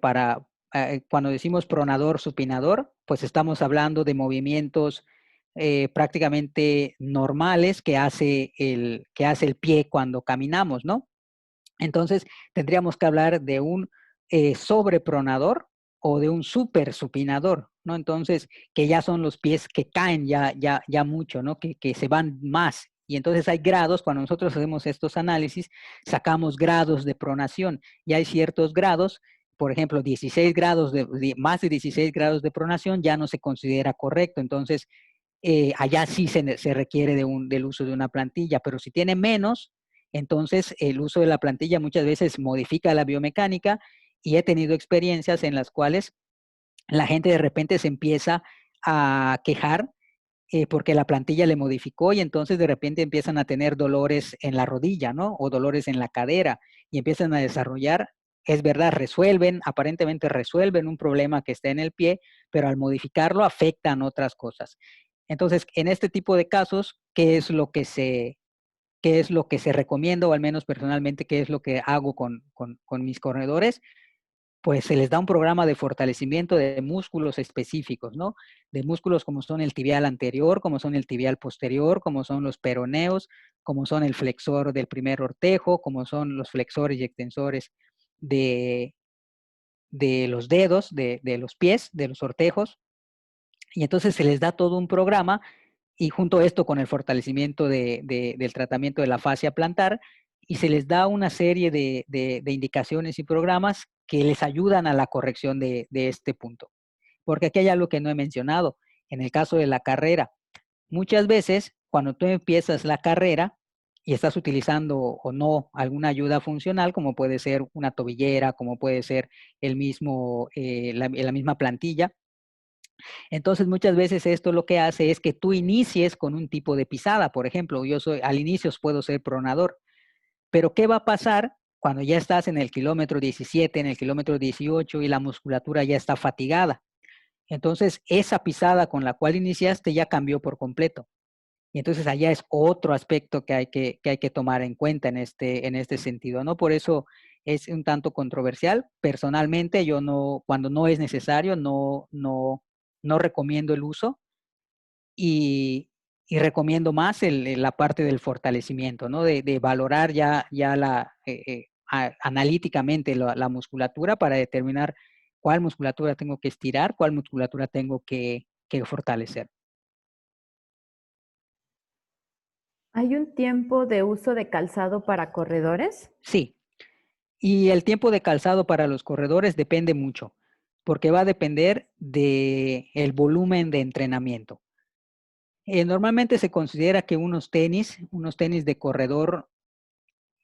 cuando decimos pronador, supinador, pues estamos hablando de movimientos prácticamente normales que hace el pie cuando caminamos, ¿no? Entonces, tendríamos que hablar de un sobrepronador o de un supersupinador, ¿no? Entonces, que ya son los pies que caen ya mucho, ¿no? Que se van más. Y entonces hay grados, cuando nosotros hacemos estos análisis, sacamos grados de pronación. Y hay ciertos grados, por ejemplo, 16 grados más de 16 grados de pronación ya no se considera correcto. Entonces, allá sí se requiere del uso de una plantilla, pero si tiene menos, entonces el uso de la plantilla muchas veces modifica la biomecánica y he tenido experiencias en las cuales la gente de repente se empieza a quejar porque la plantilla le modificó y entonces de repente empiezan a tener dolores en la rodilla, ¿no? O dolores en la cadera y empiezan a desarrollar, es verdad, aparentemente resuelven un problema que está en el pie, pero al modificarlo afectan otras cosas. Entonces, en este tipo de casos, qué es lo que se recomienda, o al menos personalmente, qué es lo que hago con mis corredores? Pues se les da un programa de fortalecimiento de músculos específicos, ¿no? De músculos como son el tibial anterior, como son el tibial posterior, como son los peroneos, como son el flexor del primer ortejo, como son los flexores y extensores de, de los dedos, de los pies, de los ortejos. Y entonces se les da todo un programa y junto a esto con el fortalecimiento del tratamiento de la fascia plantar y se les da una serie de indicaciones y programas que les ayudan a la corrección de este punto. Porque aquí hay algo que no he mencionado. En el caso de la carrera, muchas veces cuando tú empiezas la carrera y estás utilizando o no alguna ayuda funcional, como puede ser una tobillera, como puede ser la misma plantilla, entonces, muchas veces esto lo que hace es que tú inicies con un tipo de pisada. Por ejemplo, al inicio puedo ser pronador, pero ¿qué va a pasar cuando ya estás en el kilómetro 17, en el kilómetro 18 y la musculatura ya está fatigada? Entonces, esa pisada con la cual iniciaste ya cambió por completo. Y entonces allá es otro aspecto que hay que tomar en cuenta en este sentido, ¿no? Por eso es un tanto controversial. Personalmente, yo no, cuando no es necesario, no recomiendo el uso y recomiendo más la parte del fortalecimiento, ¿no? De valorar analíticamente la musculatura para determinar cuál musculatura tengo que estirar, cuál musculatura tengo que fortalecer. ¿Hay un tiempo de uso de calzado para corredores? Sí, y el tiempo de calzado para los corredores depende mucho, porque va a depender del volumen de entrenamiento. Normalmente se considera que unos tenis de corredor,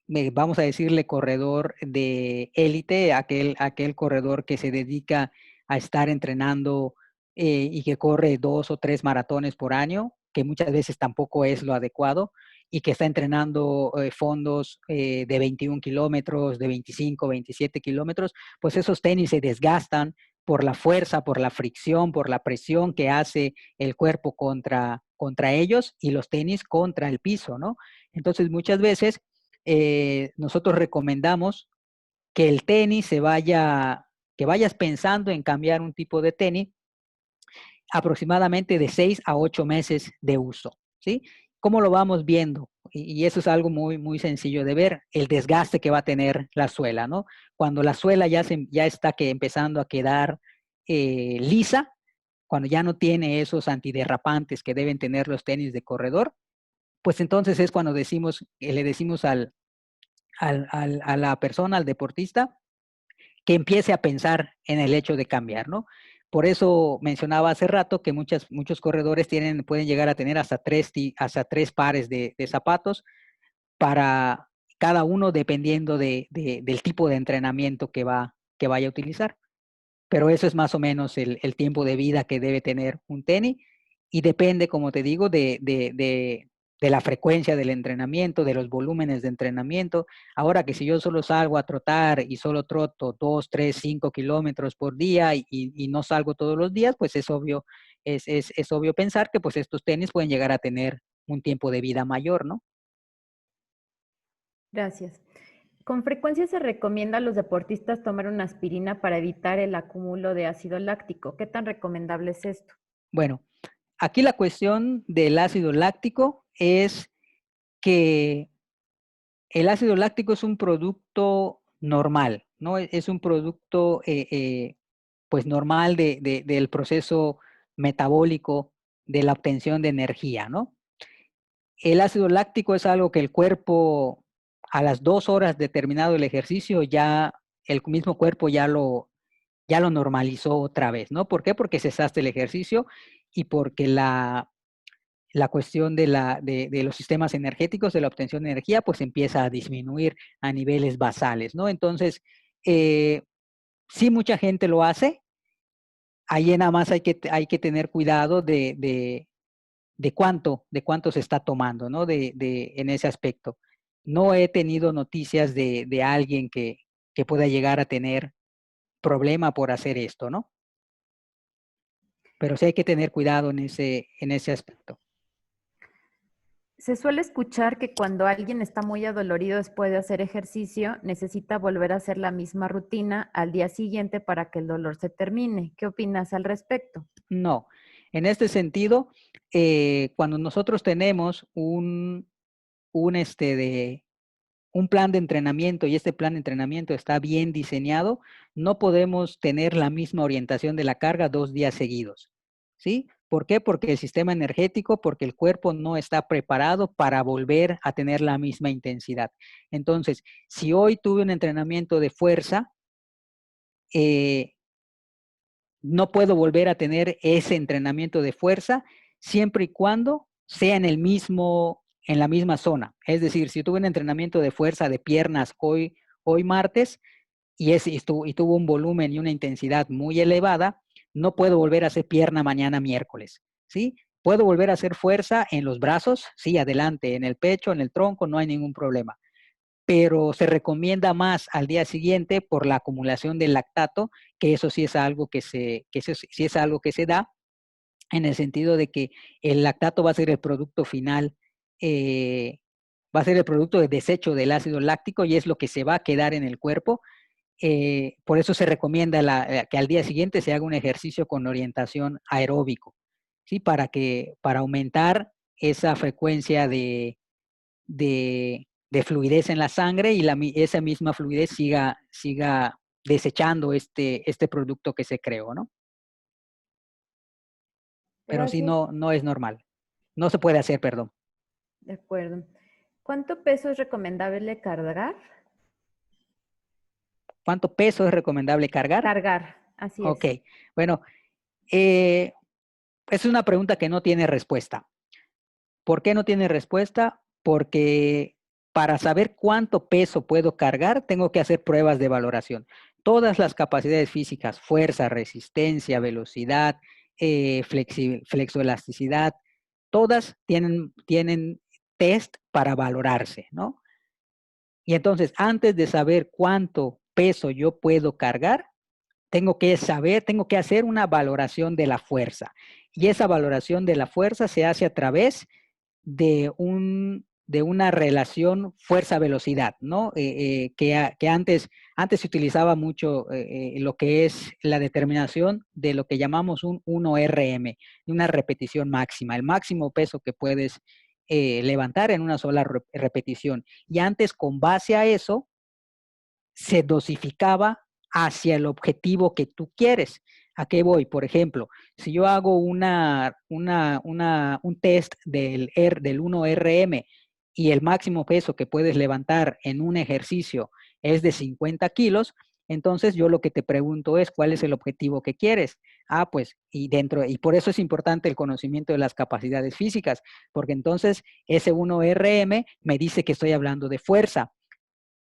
vamos a decirle corredor de élite, aquel corredor que se dedica a estar entrenando y que corre 2 o 3 maratones por año, que muchas veces tampoco es lo adecuado, y que está entrenando fondos de 21 kilómetros, de 25, 27 kilómetros, pues esos tenis se desgastan por la fuerza, por la fricción, por la presión que hace el cuerpo contra ellos y los tenis contra el piso, ¿no? Entonces, muchas veces nosotros recomendamos que el tenis que vayas pensando en cambiar un tipo de tenis aproximadamente de 6 a 8 meses de uso, ¿sí? ¿Cómo lo vamos viendo? Y eso es algo muy, muy sencillo de ver, el desgaste que va a tener la suela, ¿no? Cuando la suela ya está empezando a quedar lisa, cuando ya no tiene esos antiderrapantes que deben tener los tenis de corredor, pues entonces es cuando le decimos a la persona, al deportista, que empiece a pensar en el hecho de cambiar, ¿no? Por eso mencionaba hace rato que muchos corredores pueden llegar a tener hasta tres pares de zapatos para cada uno dependiendo del tipo de entrenamiento que vaya a utilizar. Pero eso es más o menos el tiempo de vida que debe tener un tenis y depende, como te digo, de la frecuencia del entrenamiento, de los volúmenes de entrenamiento. Ahora que si yo solo salgo a trotar y solo troto 2, 3, 5 kilómetros por día y no salgo todos los días, pues es obvio, es obvio pensar que pues estos tenis pueden llegar a tener un tiempo de vida mayor, ¿no? Gracias. Con frecuencia se recomienda a los deportistas tomar una aspirina para evitar el acúmulo de ácido láctico. ¿Qué tan recomendable es esto? Bueno, aquí la cuestión del ácido láctico es que el ácido láctico es un producto normal, ¿no? Es un producto pues normal del proceso metabólico de la obtención de energía, ¿no? El ácido láctico es algo que el cuerpo a las 2 horas de terminado el ejercicio el mismo cuerpo ya lo normalizó otra vez, ¿no? ¿Por qué? Porque cesaste el ejercicio y porque la cuestión de los sistemas energéticos, de la obtención de energía, pues empieza a disminuir a niveles basales, ¿no? Entonces, sí mucha gente lo hace, ahí nada más hay que tener cuidado de cuánto se está tomando, ¿no? En ese aspecto. No he tenido noticias de alguien que pueda llegar a tener problema por hacer esto, ¿no? Pero sí hay que tener cuidado en ese aspecto. Se suele escuchar que cuando alguien está muy adolorido después de hacer ejercicio, necesita volver a hacer la misma rutina al día siguiente para que el dolor se termine. ¿Qué opinas al respecto? No, en este sentido, cuando nosotros tenemos un plan de entrenamiento y este plan de entrenamiento está bien diseñado, no podemos tener la misma orientación de la carga 2 días seguidos, ¿sí? ¿Por qué? Porque el sistema energético, porque el cuerpo no está preparado para volver a tener la misma intensidad. Entonces, si hoy tuve un entrenamiento de fuerza, no puedo volver a tener ese entrenamiento de fuerza siempre y cuando sea en la misma zona. Es decir, si tuve un entrenamiento de fuerza de piernas hoy martes y tuvo un volumen y una intensidad muy elevada, no puedo volver a hacer pierna mañana miércoles, ¿sí? Puedo volver a hacer fuerza en los brazos, sí, adelante, en el pecho, en el tronco, no hay ningún problema, pero se recomienda más al día siguiente por la acumulación del lactato, que eso sí es algo sí es algo que se da en el sentido de que el lactato va a ser el producto final, va a ser el producto de desecho del ácido láctico y es lo que se va a quedar en el cuerpo. Por eso se recomienda que al día siguiente se haga un ejercicio con orientación aeróbico, ¿sí? Para aumentar esa frecuencia de fluidez en la sangre y esa misma fluidez siga desechando este producto que se creó, ¿no? Pero sí Gracias. no es normal. No se puede hacer, perdón. De acuerdo. ¿Cuánto peso es recomendable cargar? ¿Cuánto peso es recomendable cargar? Cargar, así Ok, es. bueno, es una pregunta que no tiene respuesta. ¿Por qué no tiene respuesta? Porque para saber cuánto peso puedo cargar, tengo que hacer pruebas de valoración. Todas las capacidades físicas, fuerza, resistencia, velocidad, flexoelasticidad, todas tienen test para valorarse, ¿no? Y entonces, antes de saber cuánto peso yo puedo cargar, tengo que hacer una valoración de la fuerza. Y esa valoración de la fuerza se hace a través de una relación fuerza-velocidad, ¿no? Que antes se utilizaba mucho lo que es la determinación de lo que llamamos un 1RM, una repetición máxima, el máximo peso que puedes levantar en una sola repetición. Y antes, con base a eso, se dosificaba hacia el objetivo que tú quieres. ¿A qué voy? Por ejemplo, si yo hago un test del 1RM y el máximo peso que puedes levantar en un ejercicio es de 50 kilos, entonces yo lo que te pregunto es, ¿cuál es el objetivo que quieres? Ah, pues, y por eso es importante el conocimiento de las capacidades físicas, porque entonces ese 1RM me dice que estoy hablando de fuerza,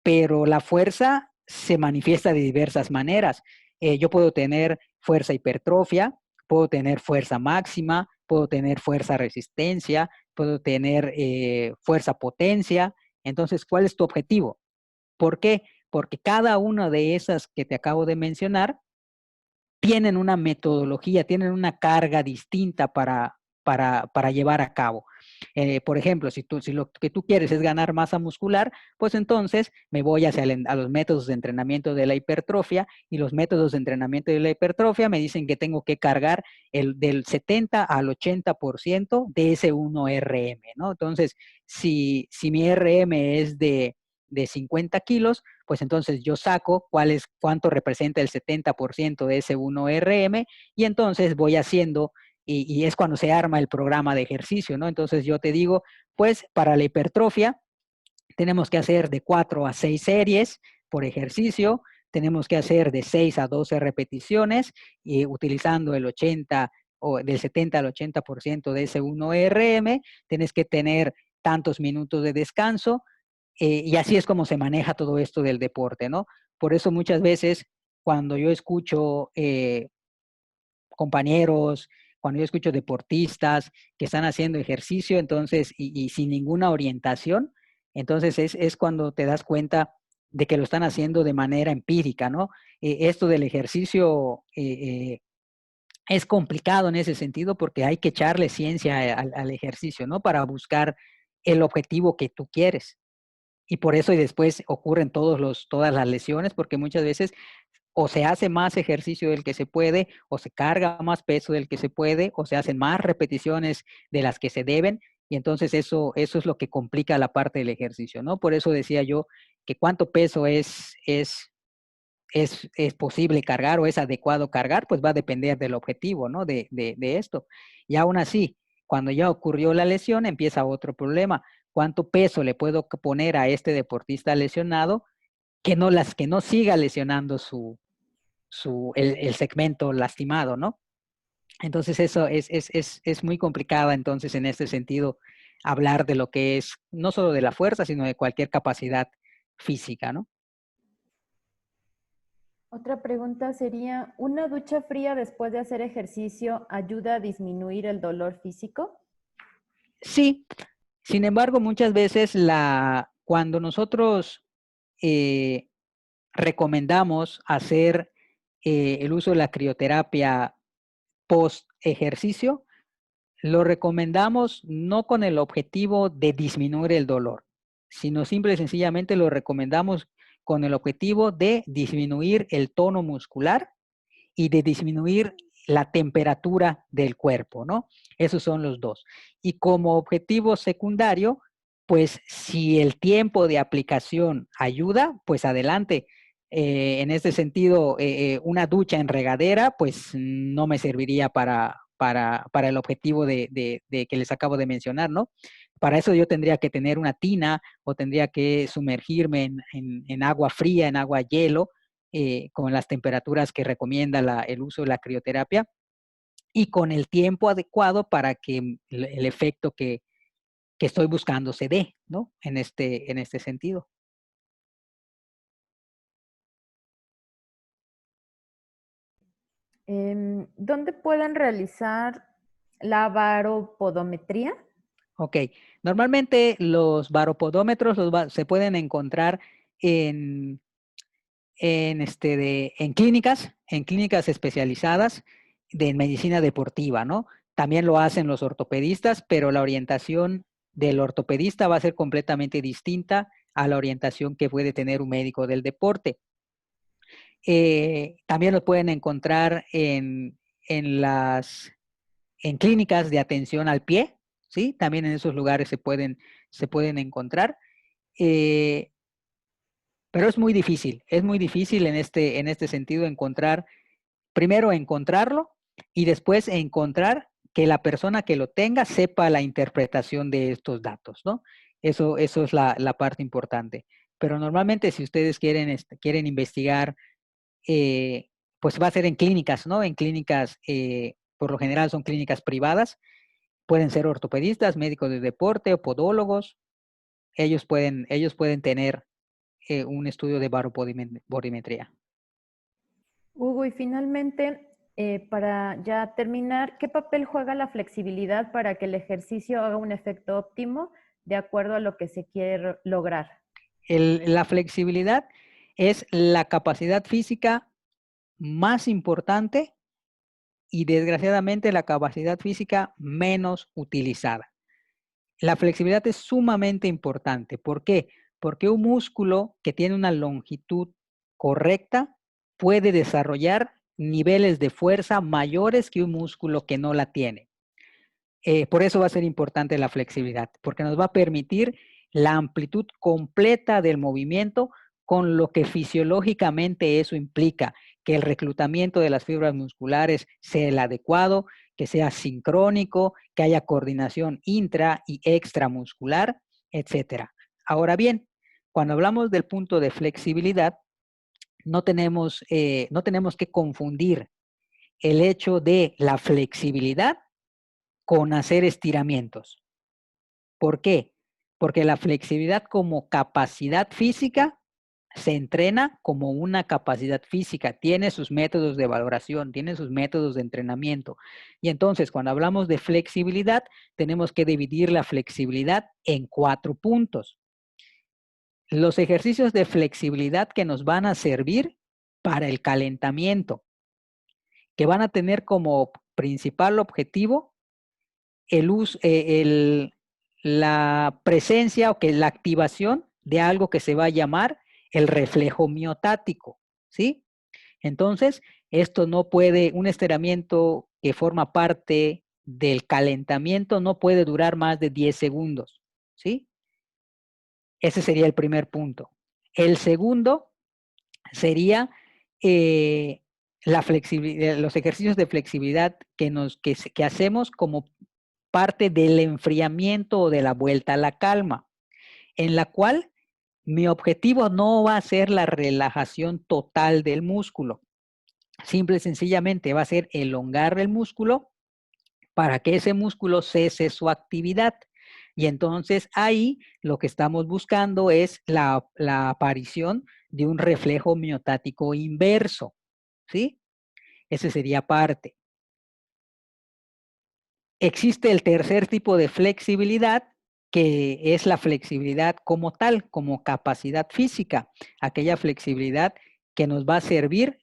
pero la fuerza se manifiesta de diversas maneras. Yo puedo tener fuerza hipertrofia, puedo tener fuerza máxima, puedo tener fuerza resistencia, puedo tener fuerza potencia. Entonces, ¿cuál es tu objetivo? ¿Por qué? Porque cada una de esas que te acabo de mencionar tienen una metodología, tienen una carga distinta para llevar a cabo. Por ejemplo, si lo que tú quieres es ganar masa muscular, pues entonces me voy a los métodos de entrenamiento de la hipertrofia, y los métodos de entrenamiento de la hipertrofia me dicen que tengo que cargar del 70 al 80% de ese 1RM, ¿no? Entonces, si mi RM es de 50 kilos, pues entonces yo saco cuánto representa el 70% de ese 1RM, y entonces voy haciendo, y es cuando se arma el programa de ejercicio, ¿no? Entonces yo te digo, pues para la hipertrofia tenemos que hacer de 4 a 6 series por ejercicio, tenemos que hacer de 6 a 12 repeticiones, y utilizando el 80 o del 70 al 80% de ese 1RM, tienes que tener tantos minutos de descanso, y así es como se maneja todo esto del deporte, ¿no? Por eso muchas veces cuando yo escucho compañeros, cuando yo escucho deportistas que están haciendo ejercicio, entonces, y sin ninguna orientación, entonces es cuando te das cuenta de que lo están haciendo de manera empírica, ¿no? Esto del ejercicio es complicado en ese sentido, porque hay que echarle ciencia al ejercicio, ¿no? Para buscar el objetivo que tú quieres. Y por eso y después ocurren todas las lesiones, porque muchas veces o se hace más ejercicio del que se puede, o se carga más peso del que se puede, o se hacen más repeticiones de las que se deben, y entonces eso es lo que complica la parte del ejercicio, ¿no? Por eso decía yo que cuánto peso es posible cargar o es adecuado cargar, pues va a depender del objetivo, ¿no? De esto. Y aún así, cuando ya ocurrió la lesión, empieza otro problema. ¿Cuánto peso le puedo poner a este deportista lesionado que no siga lesionando el segmento lastimado, ¿no? Entonces eso es muy complicada, entonces, en este sentido, hablar de lo que es no solo de la fuerza, sino de cualquier capacidad física, ¿no? Otra pregunta sería, ¿una ducha fría después de hacer ejercicio ayuda a disminuir el dolor físico? Sí, sin embargo, muchas veces cuando nosotros eh, recomendamos hacer el uso de la crioterapia post ejercicio, lo recomendamos no con el objetivo de disminuir el dolor, sino simple y sencillamente lo recomendamos con el objetivo de disminuir el tono muscular y de disminuir la temperatura del cuerpo, ¿no? Esos son los dos. Y como objetivo secundario, pues si el tiempo de aplicación ayuda, pues adelante. En este sentido, una ducha en regadera, pues no me serviría para el objetivo de que les acabo de mencionar, ¿no? Para eso yo tendría que tener una tina, o tendría que sumergirme en agua fría, en agua hielo, con las temperaturas que recomienda el uso de la crioterapia, y con el tiempo adecuado para que el efecto que estoy buscando se dé, ¿no? En este sentido. ¿Dónde pueden realizar La baropodometría. Ok, normalmente los baropodómetros se pueden encontrar en, en clínicas especializadas de medicina deportiva, ¿no? También lo hacen los ortopedistas, pero la orientación del ortopedista va a ser completamente distinta a la orientación que puede tener un médico del deporte. También lo pueden encontrar en clínicas de atención al pie, ¿sí? También en esos lugares se pueden encontrar. Eh, pero es muy difícil en este sentido primero encontrarlo y después encontrar que la persona que lo tenga sepa la interpretación de estos datos, ¿no? Eso es la parte importante. Pero normalmente si ustedes quieren investigar, pues va a ser en clínicas, ¿no? En clínicas, por lo general son clínicas privadas, pueden ser ortopedistas, médicos de deporte o podólogos. Ellos pueden tener un estudio de baropodimetría. Hugo, y finalmente, para ya terminar, ¿qué papel juega la flexibilidad para que el ejercicio haga un efecto óptimo de acuerdo a lo que se quiere lograr? La flexibilidad es la capacidad física más importante y desgraciadamente la capacidad física menos utilizada. La flexibilidad es sumamente importante. ¿Por qué? Porque un músculo que tiene una longitud correcta puede desarrollar niveles de fuerza mayores que un músculo que no la tiene. Por eso va a ser importante la flexibilidad, porque nos va a permitir la amplitud completa del movimiento con lo que fisiológicamente eso implica, que el reclutamiento de las fibras musculares sea el adecuado, que sea sincrónico, que haya coordinación intra y extramuscular, etcétera. Ahora bien, cuando hablamos del punto de flexibilidad, no tenemos que confundir el hecho de la flexibilidad con hacer estiramientos. ¿Por qué? Porque la flexibilidad como capacidad física se entrena como una capacidad física, tiene sus métodos de valoración, tiene sus métodos de entrenamiento. Y entonces, cuando hablamos de flexibilidad, tenemos que dividir la flexibilidad en 4 puntos. Los ejercicios de flexibilidad que nos van a servir para el calentamiento, que van a tener como principal objetivo la presencia o que la activación de algo que se va a llamar el reflejo miotático, ¿sí? Entonces, un estiramiento que forma parte del calentamiento no puede durar más de 10 segundos, ¿sí? Ese sería el primer punto. El segundo sería los ejercicios de flexibilidad que hacemos como parte del enfriamiento o de la vuelta a la calma, en la cual mi objetivo no va a ser la relajación total del músculo. Simple y sencillamente va a ser elongar el músculo para que ese músculo cese su actividad. Y entonces ahí lo que estamos buscando es la aparición de un reflejo miotático inverso, ¿sí? Ese sería parte. Existe el tercer tipo de flexibilidad, que es la flexibilidad como tal, como capacidad física, aquella flexibilidad que nos va a servir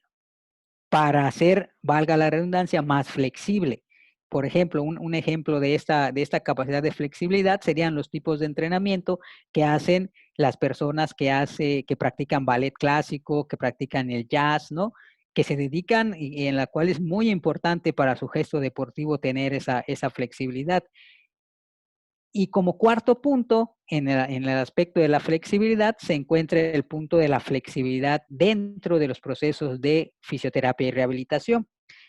para hacer, valga la redundancia, más flexible. Por ejemplo, un ejemplo de esta capacidad de flexibilidad serían los tipos de entrenamiento que hacen las personas que practican ballet clásico, que practican el jazz, ¿no? Que se dedican y en la cual es muy importante para su gesto deportivo tener esa flexibilidad. Y como cuarto punto, en el aspecto de la flexibilidad, se encuentra el punto de la flexibilidad dentro de los procesos de fisioterapia y rehabilitación,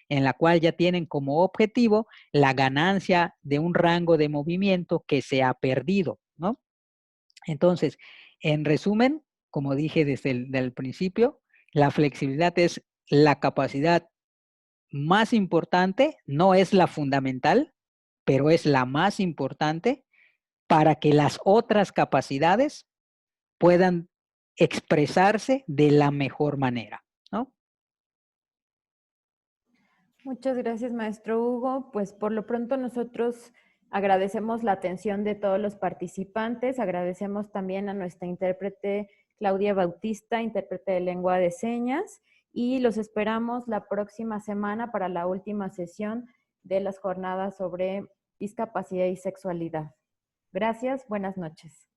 en la cual ya tienen como objetivo la ganancia de un rango de movimiento que se ha perdido, ¿no? Entonces, en resumen, como dije desde el principio, la flexibilidad es la capacidad más importante, no es la fundamental, pero es la más importante para que las otras capacidades puedan expresarse de la mejor manera, ¿no? Muchas gracias, maestro Hugo. Pues por lo pronto nosotros agradecemos la atención de todos los participantes, agradecemos también a nuestra intérprete Claudia Bautista, intérprete de lengua de señas, y los esperamos la próxima semana para la última sesión de las jornadas sobre discapacidad y sexualidad. Gracias, buenas noches.